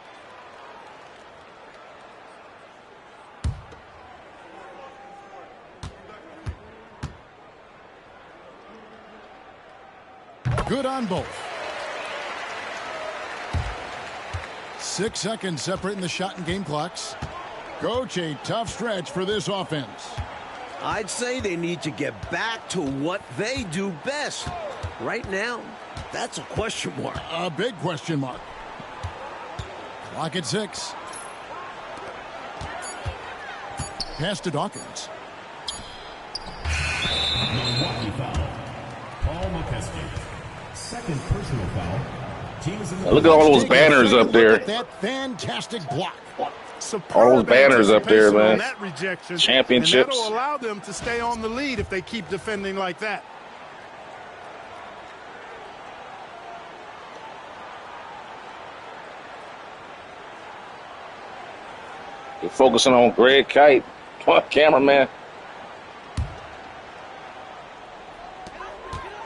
Good on both. 6 seconds separating the shot and game clocks. Coach, a tough stretch for this offense. I'd say they need to get back to what they do best. Right now, that's a question mark. A big question mark. Clock at 6. Pass to Dawkins. Milwaukee foul. Paul Mchale. Second personal foul. Team is in the Look at all those banners up there. That fantastic block. All those banners up there, man. That rejection, Championships. and that'll allow them to stay on the lead if they keep defending like that. You're focusing on Greg Kite. Come on, cameraman.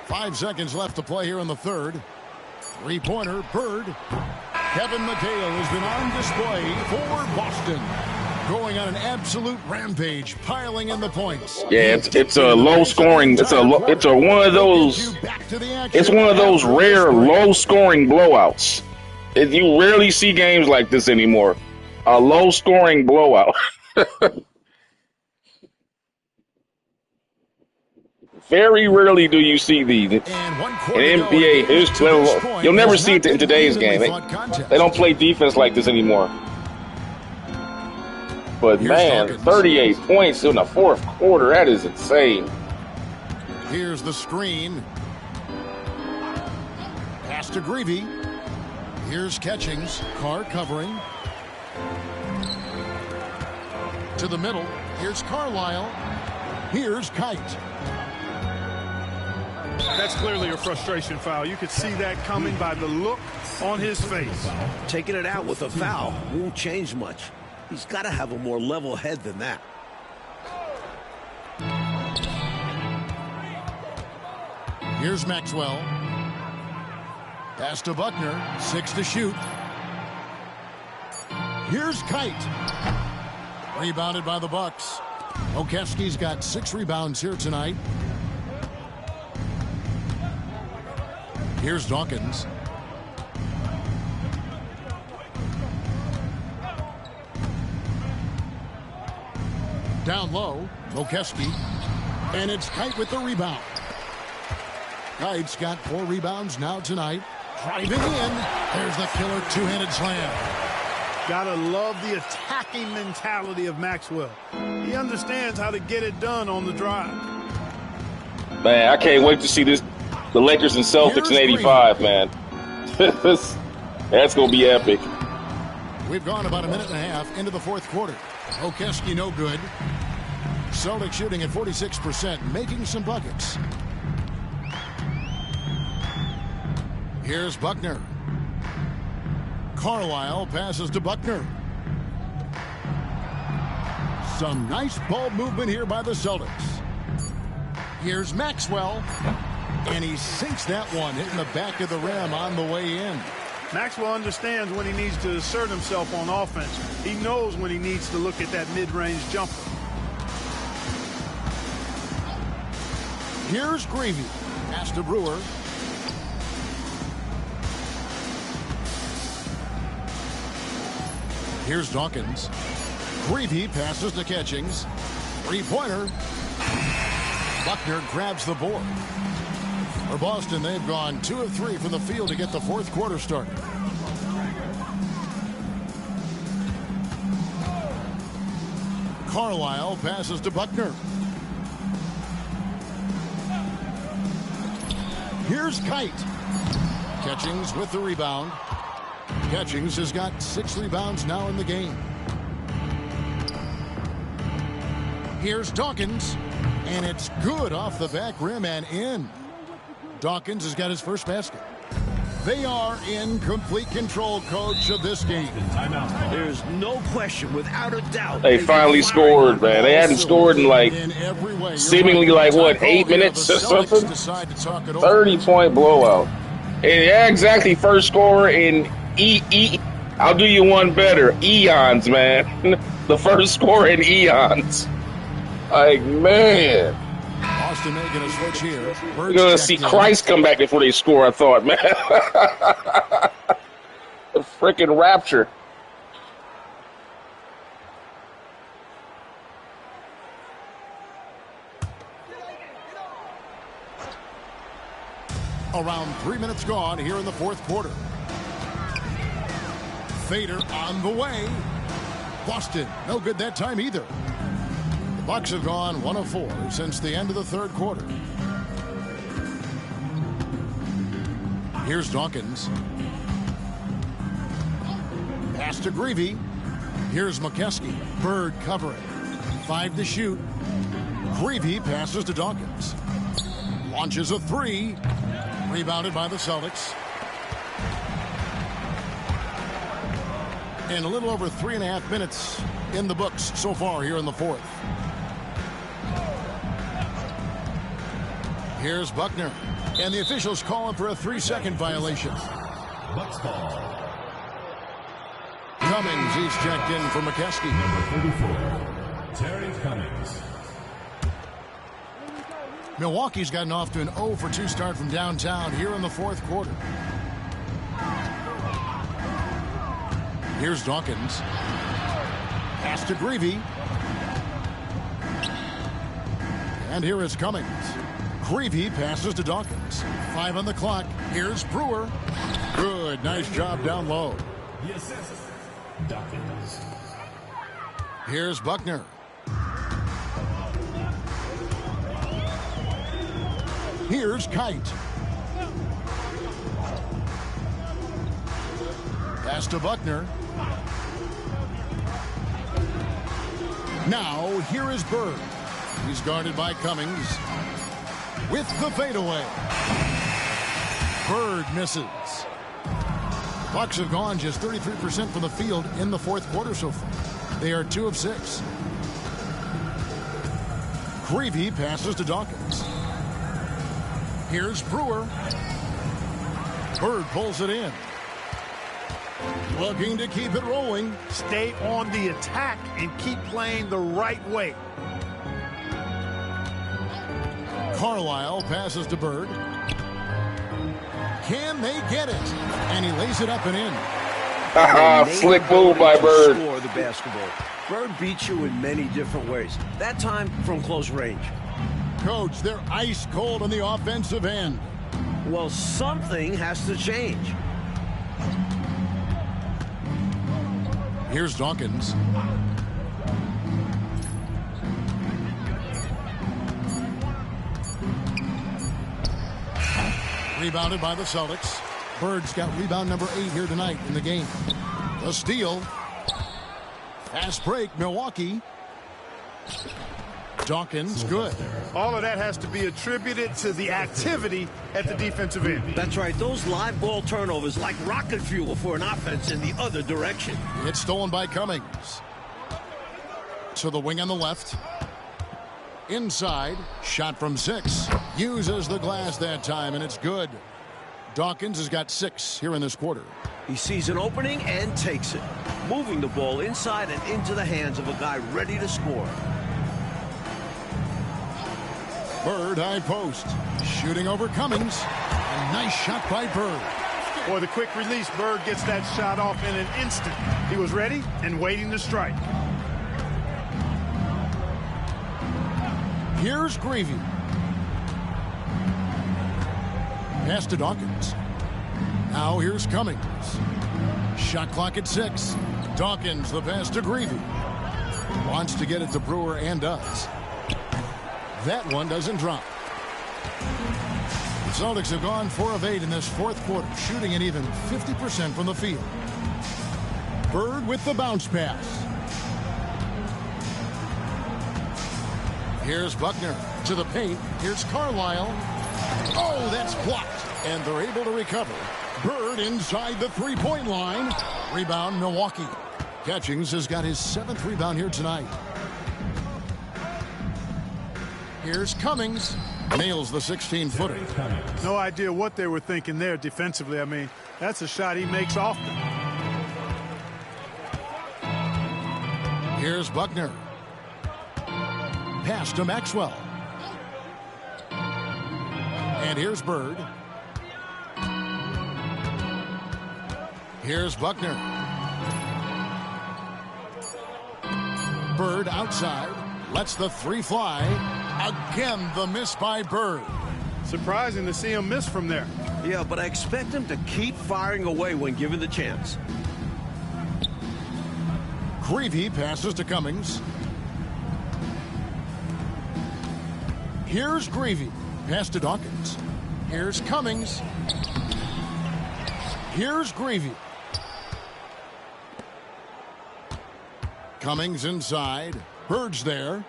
5 seconds left to play here in the third. Three-pointer, Bird. Kevin Mchale has been on display for Boston. Going on an absolute rampage, piling in the points. Yeah, it's a low scoring. It's one of those rare low scoring blowouts. You rarely see games like this anymore. A low scoring blowout. Very rarely do you see these. In NBA, you'll never see it in today's game. They don't play defense like this anymore. But man, 38 points in the fourth quarter, that is insane. Here's the screen. Pass to Greavy. Here's Catchings. Carr covering. To the middle. Here's Carlisle. Here's Kite. That's clearly a frustration foul. You could see that coming by the look on his face. Taking it out with a foul won't change much. He's got to have a more level head than that. Here's Maxwell. Pass to Buckner. 6 to shoot. Here's Kite. Rebounded by the Bucks. Okeski's got 6 rebounds here tonight. Here's Dawkins. Down low, Okeski. And it's Kite with the rebound. Kite's got 4 rebounds now tonight. Driving in. There's the killer two-handed slam. Gotta love the attacking mentality of Maxwell. He understands how to get it done on the drive. Man, I can't wait to see this. The Lakers and Celtics in '85, man. That's going to be epic. We've gone about a minute and a half into the fourth quarter. Okeski no good. Celtics shooting at 46%, making some buckets. Here's Buckner. Carlisle passes to Buckner. Some nice ball movement here by the Celtics. Here's Maxwell. And he sinks that one, hitting the back of the rim on the way in. Maxwell understands when he needs to assert himself on offense. He knows when he needs to look at that mid-range jumper. Here's Greavy. Pass to Brewer. Here's Dawkins. Greavy passes to Catchings. Three-pointer. Buckner grabs the board. For Boston, they've gone 2 of 3 from the field to get the fourth quarter started. Carlisle passes to Buckner. Here's Kite. Catchings with the rebound. Catchings has got 6 rebounds now in the game. Here's Dawkins. And it's good off the back rim and in. Dawkins has got his first basket. They are in complete control, coach, of this game. There's no question, without a doubt. They finally scored, man. They hadn't scored in like seemingly like what, 8 minutes or something? 30-point blowout. And yeah, exactly. First scorer in I'll do you one better. Eons, man. The first scorer in eons. Like, man. Boston making a switch here. We're going to see Christ come back before they score, I thought, man. The freaking rapture. Around 3 minutes gone here in the fourth quarter. Fader on the way. Boston, no good that time either. The Bucks have gone 1 of 4 since the end of the third quarter. Here's Dawkins. Pass to Greavy. Here's McCaskey. Bird covering. 5 to shoot. Greavy passes to Dawkins. Launches a 3. Rebounded by the Celtics. And a little over 3.5 minutes in the books so far here in the fourth. Here's Buckner. And the officials calling for a 3-second violation. Bucks ball. Cummings, he's checked in for McCaskey. Number 34, Terry Cummings. Milwaukee's gotten off to an 0 for 2 start from downtown here in the fourth quarter. Here's Dawkins. Pass to Greavy. And here is Cummings. Greavy passes to Dawkins. 5 on the clock. Here's Brewer. Good. Nice job down low. The assist, Dawkins. Here's Buckner. Here's Kite. Pass to Buckner. Now, here is Bird. He's guarded by Cummings. With the fadeaway. Bird misses. The Bucks have gone just 33% from the field in the fourth quarter so far. They are 2 of 6. Greavy passes to Dawkins. Here's Brewer. Bird pulls it in. Looking to keep it rolling. Stay on the attack and keep playing the right way. Carlisle passes to Bird. Can they get it? And he lays it up and in. Slick move by Bird. Score the basketball. Bird beats you in many different ways. That time from close range. Coach, they're ice cold on the offensive end. Well, something has to change. Here's Dawkins. Rebounded by the Celtics. Bird's got rebound number 8 here tonight in the game. The steal. Fast break, Milwaukee. Dawkins, good. All of that has to be attributed to the activity at the defensive end. That's right. Those live ball turnovers like rocket fuel for an offense in the other direction. It's stolen by Cummings. To the wing on the left. Inside. Shot from 6. Uses the glass that time, and it's good. Dawkins has got 6 here in this quarter. He sees an opening and takes it. Moving the ball inside and into the hands of a guy ready to score. Bird high post. Shooting over Cummings. A nice shot by Bird. Boy, the quick release, Bird gets that shot off in an instant. He was ready and waiting to strike. Here's Greavy. Pass to Dawkins. Now here's Cummings. Shot clock at 6. Dawkins, the pass to Greavy. Wants to get it to Brewer and does. That one doesn't drop. The Celtics have gone 4 of 8 in this fourth quarter, shooting at even 50% from the field. Bird with the bounce pass. Here's Buckner to the paint. Here's Carlisle. Oh, that's blocked. And they're able to recover Bird inside the three-point line. Rebound, Milwaukee. Catchings has got his 7th rebound here tonight. Here's Cummings. Nails the 16-footer. No idea what they were thinking there defensively. I mean, that's a shot he makes often. Here's Buckner. Pass to Maxwell. And here's Bird. Here's Buckner. Bird outside. Lets the three fly. Again, the miss by Bird. Surprising to see him miss from there. Yeah, but I expect him to keep firing away when given the chance. Creevy passes to Cummings. Here's Greavy. Pass to Dawkins. Here's Cummings. Here's Greavy. Cummings inside. Bird's there.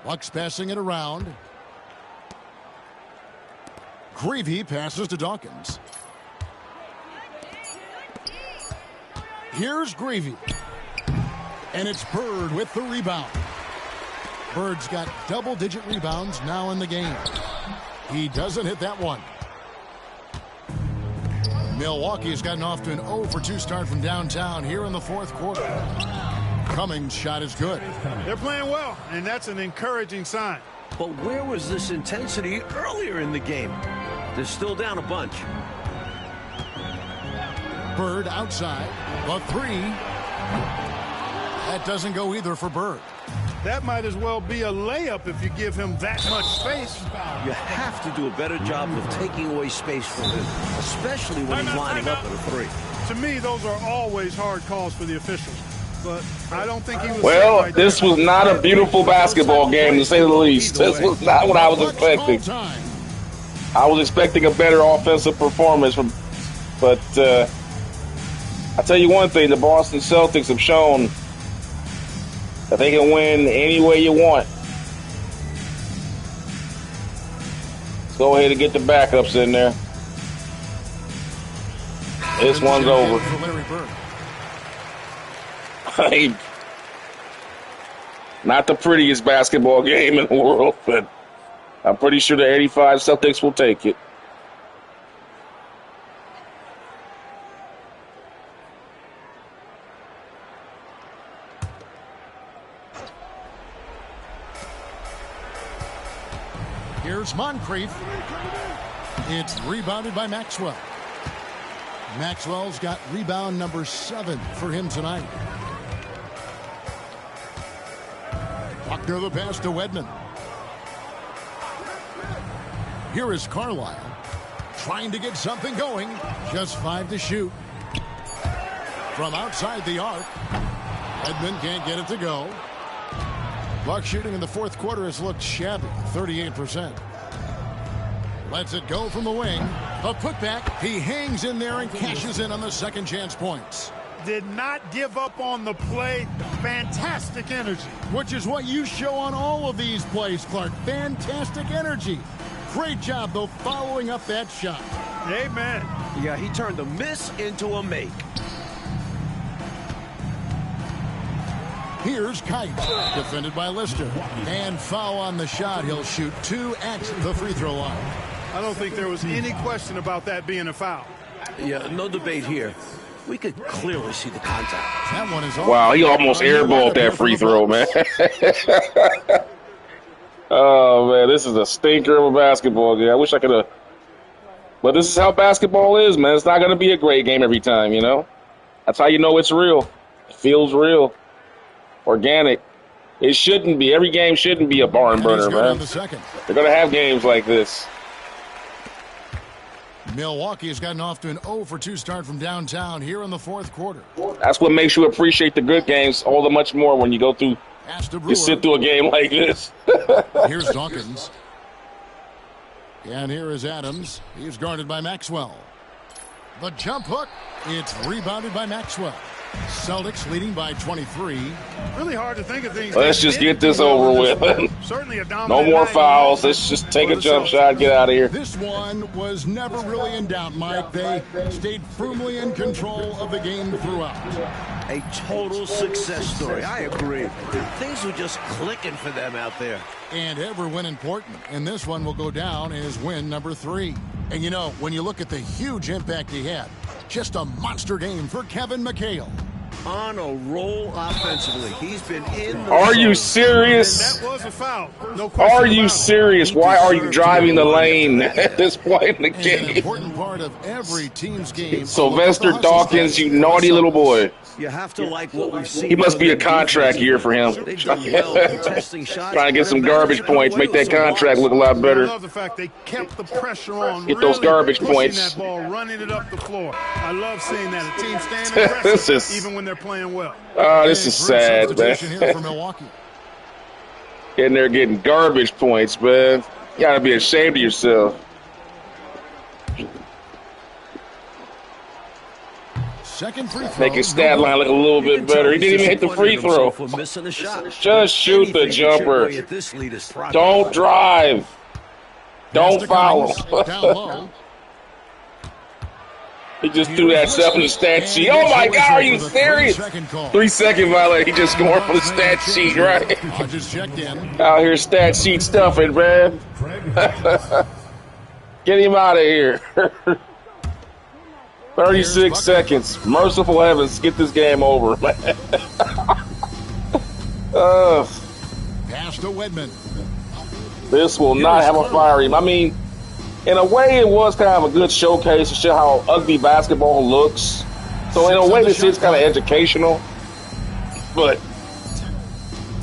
Bucks passing it around. Greavy passes to Dawkins. Here's Greavy. And it's Bird with the rebound. Bird's got double-digit rebounds now in the game. He doesn't hit that one. Milwaukee's gotten off to an 0-for-2 start from downtown here in the 4th quarter. Cummings' shot is good. They're playing well, and that's an encouraging sign. But where was this intensity earlier in the game? They're still down a bunch. Bird outside. The three. That doesn't go either for Bird. That might as well be a layup if you give him that much space. You have to do a better job of taking away space from him, especially when he's lining up at a three. To me, those are always hard calls for the officials. But I don't think he was... Well, this was not a beautiful basketball game, to say the least. This was not what I was expecting. I was expecting a better offensive performance from, but I tell you one thing, the Boston Celtics have shown that they can win any way you want. Let's go ahead and get the backups in there. This one's over. Not the prettiest basketball game in the world, but I'm pretty sure the 85 Celtics will take it. Here's Moncrief. It's rebounded by Maxwell. Maxwell's got rebound number 7 for him tonight. Buckner the pass to Wedman. Here is Carlisle trying to get something going. Just 5 to shoot. From outside the arc. Wedman can't get it to go. Buck shooting in the 4th quarter has looked shabby, 38%. Lets it go from the wing. A putback. He hangs in there and cashes in on the second chance points. Did not give up on the play. Fantastic energy. Which is what you show on all of these plays, Clark. Fantastic energy. Great job, though, following up that shot. Amen. Yeah, he turned a miss into a make. Here's Kite, defended by Lister. And foul on the shot. He'll shoot 2 at the free throw line. I don't think there was any question about that being a foul. Yeah, no debate here. We could clearly see the contact. That one is wow, he almost airballed that free throw, man. Oh, man, this is a stinker of a basketball game. I wish I could have. But this is how basketball is, man. It's not going to be a great game every time, you know? That's how you know it's real. It feels real. Organic. It shouldn't be. Every game shouldn't be a barn burner, man. They're going to have games like this. Milwaukee has gotten off to an 0-for-2 start from downtown here in the 4th quarter. That's what makes you appreciate the good games all the much more when you go through, you sit through a game like this. Here's Dawkins. And here is Adams. He's guarded by Maxwell. The jump hook. It's rebounded by Maxwell. Celtics leading by 23. Really hard to think of things. Let's just get this over with. Certainly a No more fouls. Let's just take a jump shot, get out of here. This one was never really in doubt, Mike. They stayed firmly in control of the game throughout. A total success story. I agree. Things were just clicking for them out there. And every win important. And this one will go down as win number 3. And you know, when you look at the huge impact he had, just a monster game for Kevin Mchale. On a roll offensively. He's been in the Are you serious? That was a foul. No question. Are you serious? Why are you driving the lane at this point in the game? An important part of every team's game. Sylvester Dawkins, you naughty little boy. You have to like what we've seen. He must be a contract year for him. Trying to get some garbage points, make that contract look a lot better. I love the fact they kept the pressure on. Get those garbage points. That ball, running it up the floor. I love seeing that. A team staying aggressive even when they're playing well. This is sad, man. Here for Milwaukee. In there getting garbage points, man. You gotta be ashamed of yourself. Second free throw. Make his stat line look a little bit better. He didn't even hit the free throw. Just shoot the jumper. Don't drive. Don't foul him. He just threw that stuff in the stat sheet. Oh my God, are you serious? 3-second violation. He just scored on the stat sheet, right? I just checked in. Out here stat sheet stuffing, man. Get him out of here. 36 seconds. Merciful heavens, get this game over, man. Pass to Wedman. This will not have a fire him. I mean, in a way, it was kind of a good showcase to show how ugly basketball looks. So in a way, this is kind of educational. But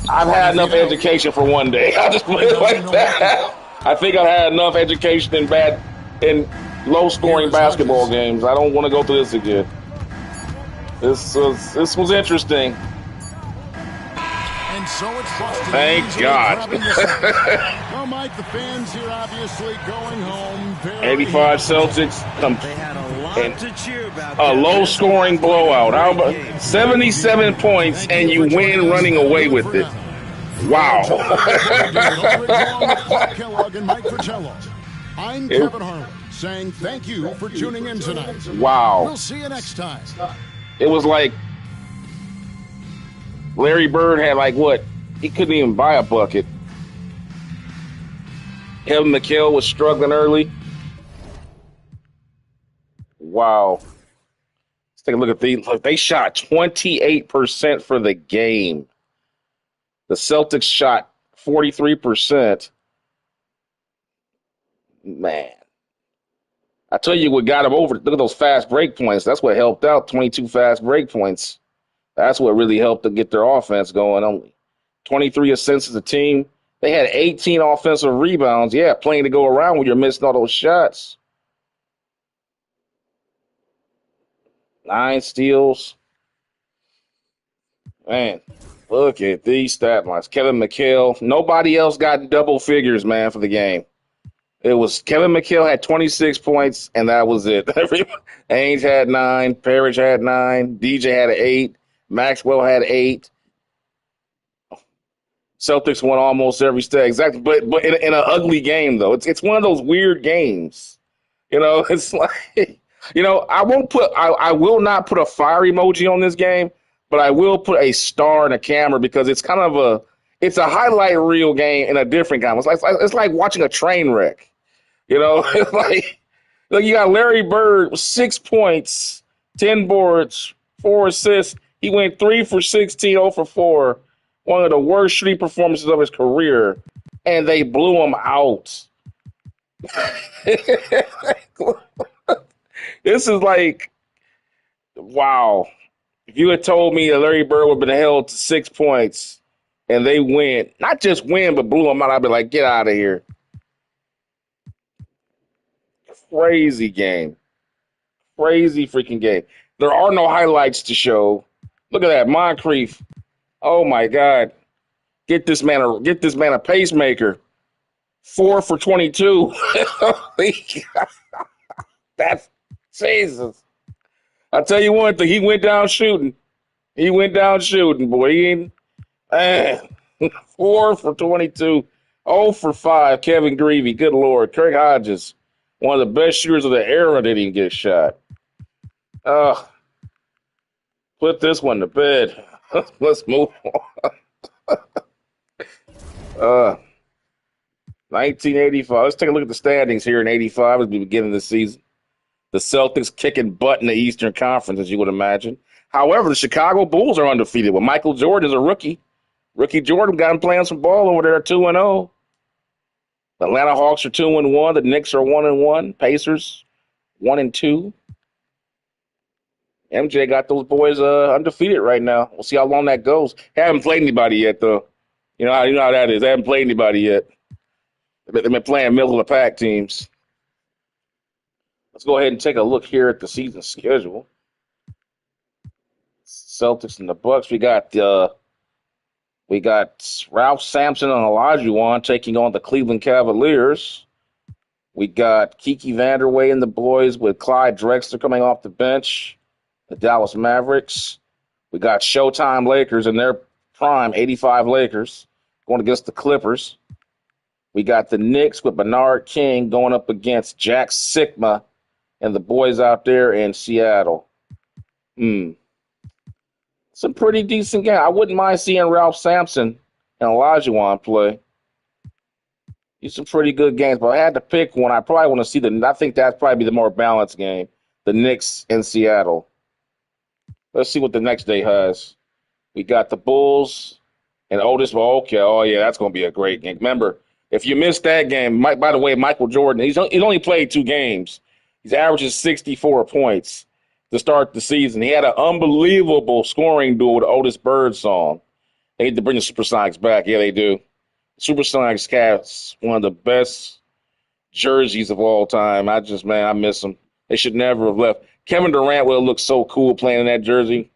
I've had enough education for one day. I just put it like that. I think I've had enough education in low-scoring basketball games. I don't want to go through this again. This was interesting. And so it's Boston. Thank God. Well, Mike, the fans here obviously going home. 85 Celtics. They had a lot to cheer about. A low-scoring blowout. How about 77 points and you win running away with it? Wow. I'm Kevin Harlan saying thank you for tuning in tonight. Wow. We'll see you next time. It was like Larry Bird had like what? He couldn't even buy a bucket. Kevin Mchale was struggling early. Wow. Let's take a look at these. Look, they shot 28% for the game. The Celtics shot 43%. Man. I tell you what got them over. Look at those fast break points. That's what helped out. 22 fast break points. That's what really helped to get their offense going. Only 23 assists as a team. They had 18 offensive rebounds. Yeah, plenty to go around when you're missing all those shots. 9 steals. Man, look at these stat lines. Kevin Mchale. Nobody else got double figures, man, for the game. It was Kevin Mchale had 26 points, and that was it. Ainge had 9. Parish had 9. DJ had 8. Maxwell had 8. Celtics won almost every stat, exactly. But in an ugly game, though. It's one of those weird games. You know, it's like, you know, I will not put a fire emoji on this game, but I will put a star in a camera because it's kind of it's a highlight reel game in a different game. It's like watching a train wreck. You know, it's like you got Larry Bird with 6 points, 10 boards, 4 assists. He went 3 for 16, 0 for 4. One of the worst shooting performances of his career, and they blew him out. This is like, wow. If you had told me that Larry Bird would have been held to 6 points and they win, not just win, but blew him out, I'd be like, get out of here. Crazy game. Crazy freaking game. There are no highlights to show. Look at that. Moncrief. Oh my God. Get this man a pacemaker. 4 for 22. That's Jesus. I'll tell you one thing, he went down shooting. He went down shooting, boy. He ain't, man, 4 for 22, 0 for 5. Kevin Greavy, good Lord. Craig Hodges, one of the best shooters of the era, didn't even get a shot. Put this one to bed. Let's move on. 1985. Let's take a look at the standings here in 85 as we begin the season. The Celtics kicking butt in the Eastern Conference, as you would imagine. However, the Chicago Bulls are undefeated. Well, Michael Jordan is a rookie. Rookie Jordan got him playing some ball over there at 2-0. The Atlanta Hawks are 2-1. The Knicks are 1-1. Pacers 1-2. MJ got those boys undefeated right now. We'll see how long that goes. Haven't played anybody yet, though. You know how that is. They haven't played anybody yet. They've been playing middle of the pack teams. Let's go ahead and take a look here at the season schedule. Celtics and the Bucks. We got Ralph Sampson and Olajuwon taking on the Cleveland Cavaliers. We got Kiki Vanderway and the boys with Clyde Drexler coming off the bench. The Dallas Mavericks. We got Showtime Lakers in their prime, 85 Lakers, going against the Clippers. We got the Knicks with Bernard King going up against Jack Sigma and the boys out there in Seattle. Some pretty decent game. I wouldn't mind seeing Ralph Sampson and Olajuwon play. These some pretty good games, but I had to pick one. I probably want to see I think that's probably the more balanced game, the Knicks in Seattle. Let's see what the next day has. We got the Bulls and Otis. Well, okay. Oh, yeah, that's going to be a great game. Remember, if you missed that game, by the way, Michael Jordan, he's only played 2 games. He's averaging 64 points to start the season. He had an unbelievable scoring duel with Otis Birdsong. They need to bring the Supersonics back. Yeah, they do. Supersonics cast one of the best jerseys of all time. I miss them. They should never have left. Kevin Durant would have looked so cool playing in that jersey.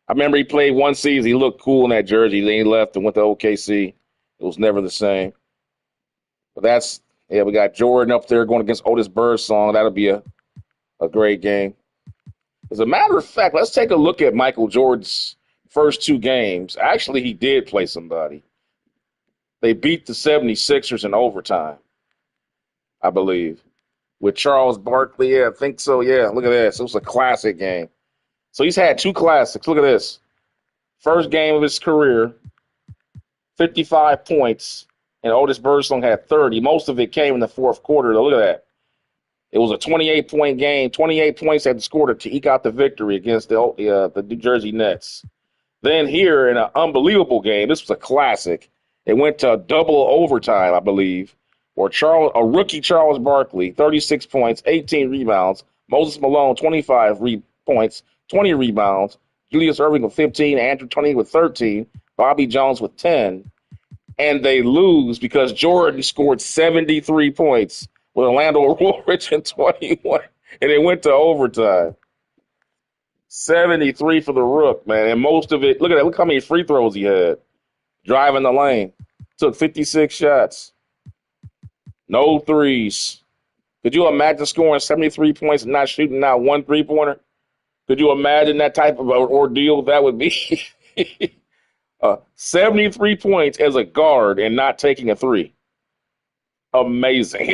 I remember he played one season. He looked cool in that jersey. Then he left and went to OKC. It was never the same. But we got Jordan up there going against Otis Birdsong. That'll be a great game. As a matter of fact, let's take a look at Michael Jordan's first 2 games. Actually, he did play somebody. They beat the 76ers in overtime, I believe, with Charles Barkley. Yeah, I think so. Yeah, look at this. It was a classic game. So he's had 2 classics. Look at this. First game of his career, 55 points, and Otis Birdsong had 30. Most of it came in the fourth quarter. Look at that. It was a 28-point game. 28 points had to score to eke out the victory against the New Jersey Nets. Then here in an unbelievable game, this was a classic. It went to double overtime, I believe, where a rookie Charles Barkley, 36 points, 18 rebounds. Moses Malone, 25 points, 20 rebounds. Julius Erving with 15, Andrew Toney with 13, Bobby Jones with 10. And they lose because Jordan scored 73 points with Orlando Woolrich in 21. And it went to overtime. 73 for the Rook, man. And most of it, look how many free throws he had. Driving the lane. Took 56 shots. No threes. Could you imagine scoring 73 points and not shooting not one three-pointer? Could you imagine that type of ordeal that would be? 73 points as a guard and not taking a three. Amazing.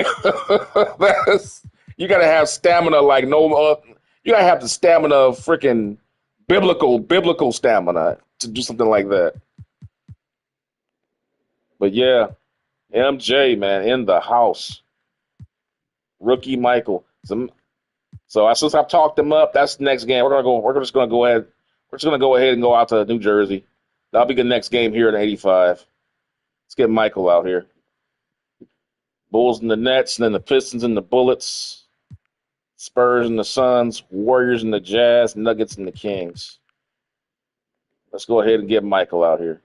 You got to have stamina like no you got to have the stamina of freaking biblical stamina to do something like that. But yeah, MJ, man, in the house. Rookie Michael. So since I've talked him up, that's the next game. We're just gonna go ahead and go out to New Jersey. That'll be the next game here in 85. Let's get Michael out here. Bulls and the Nets, and then the Pistons and the Bullets, Spurs and the Suns, Warriors and the Jazz, Nuggets and the Kings. Let's go ahead and get Michael out here.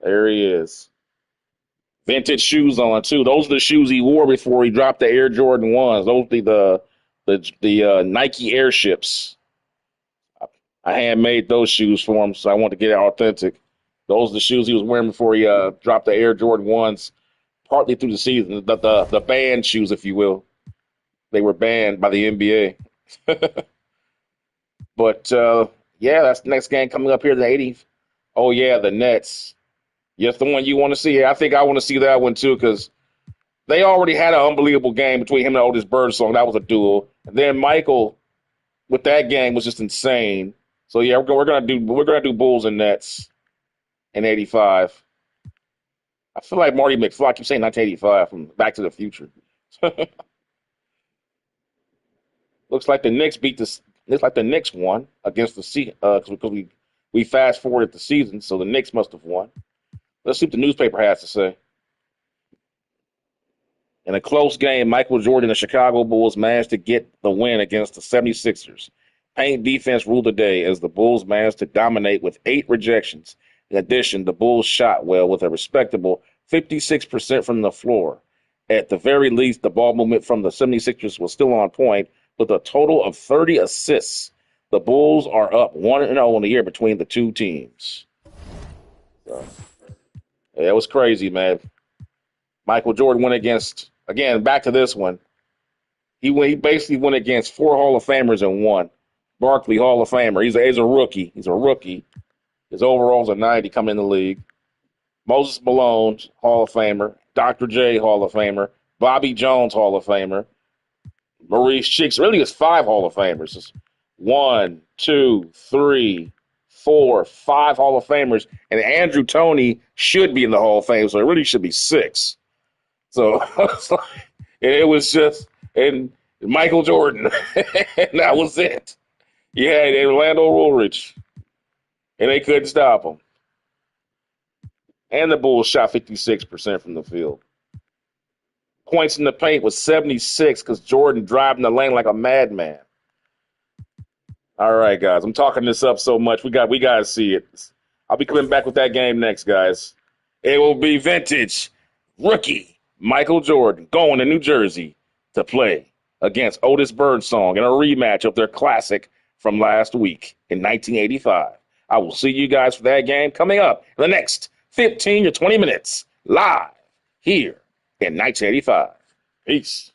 There he is. Vintage shoes on too. Those are the shoes he wore before he dropped the Air Jordan 1s. Those are the Nike Airships. I handmade those shoes for him, so I wanted to get it authentic. Those are the shoes he was wearing before he dropped the Air Jordan 1s, partly through the season. The banned shoes, if you will. They were banned by the NBA. But, yeah, that's the next game coming up here, the 80th. Oh, yeah, the Nets. Yes, the one you want to see. Yeah, I think I want to see that one, too, because they already had an unbelievable game between him and Otis Birdsong. That was a duel. And then Michael, with that game, was just insane. So, yeah, we're gonna do Bulls and Nets in 85. I feel like Marty McFly. I keep saying 1985 from Back to the Future. Looks like the Knicks Looks like the Knicks won against the because we fast forwarded the season, so the Knicks must have won. Let's see what the newspaper has to say. In a close game, Michael Jordan and the Chicago Bulls managed to get the win against the 76ers. Paint defense ruled the day as the Bulls managed to dominate with 8 rejections. In addition, the Bulls shot well with a respectable 56% from the floor. At the very least, the ball movement from the 76ers was still on point with a total of 30 assists. The Bulls are up 1-0 in the year between the two teams. So, yeah, it was crazy, man. Michael Jordan went against, again, back to this one. He basically went against 4 Hall of Famers and won. Barkley, Hall of Famer. He's a rookie. He's a rookie. His overall's a 90 coming in the league. Moses Malone, Hall of Famer. Dr. J, Hall of Famer. Bobby Jones, Hall of Famer. Maurice Cheeks. Really, it's 5 Hall of Famers. It's 1, 2, 3, 4, 5 Hall of Famers. And Andrew Toney should be in the Hall of Fame, so it really should be 6. So it was just and Michael Jordan. And that was it. Yeah, Orlando Woolridge. And they couldn't stop him. And the Bulls shot 56% from the field. Points in the paint was 76 because Jordan driving the lane like a madman. All right, guys. I'm talking this up so much. We got to see it. I'll be coming back with that game next, guys. It will be vintage rookie Michael Jordan going to New Jersey to play against Otis Birdsong in a rematch of their classic from last week in 1985. I will see you guys for that game coming up in the next 15 or 20 minutes live here in 1985. Peace.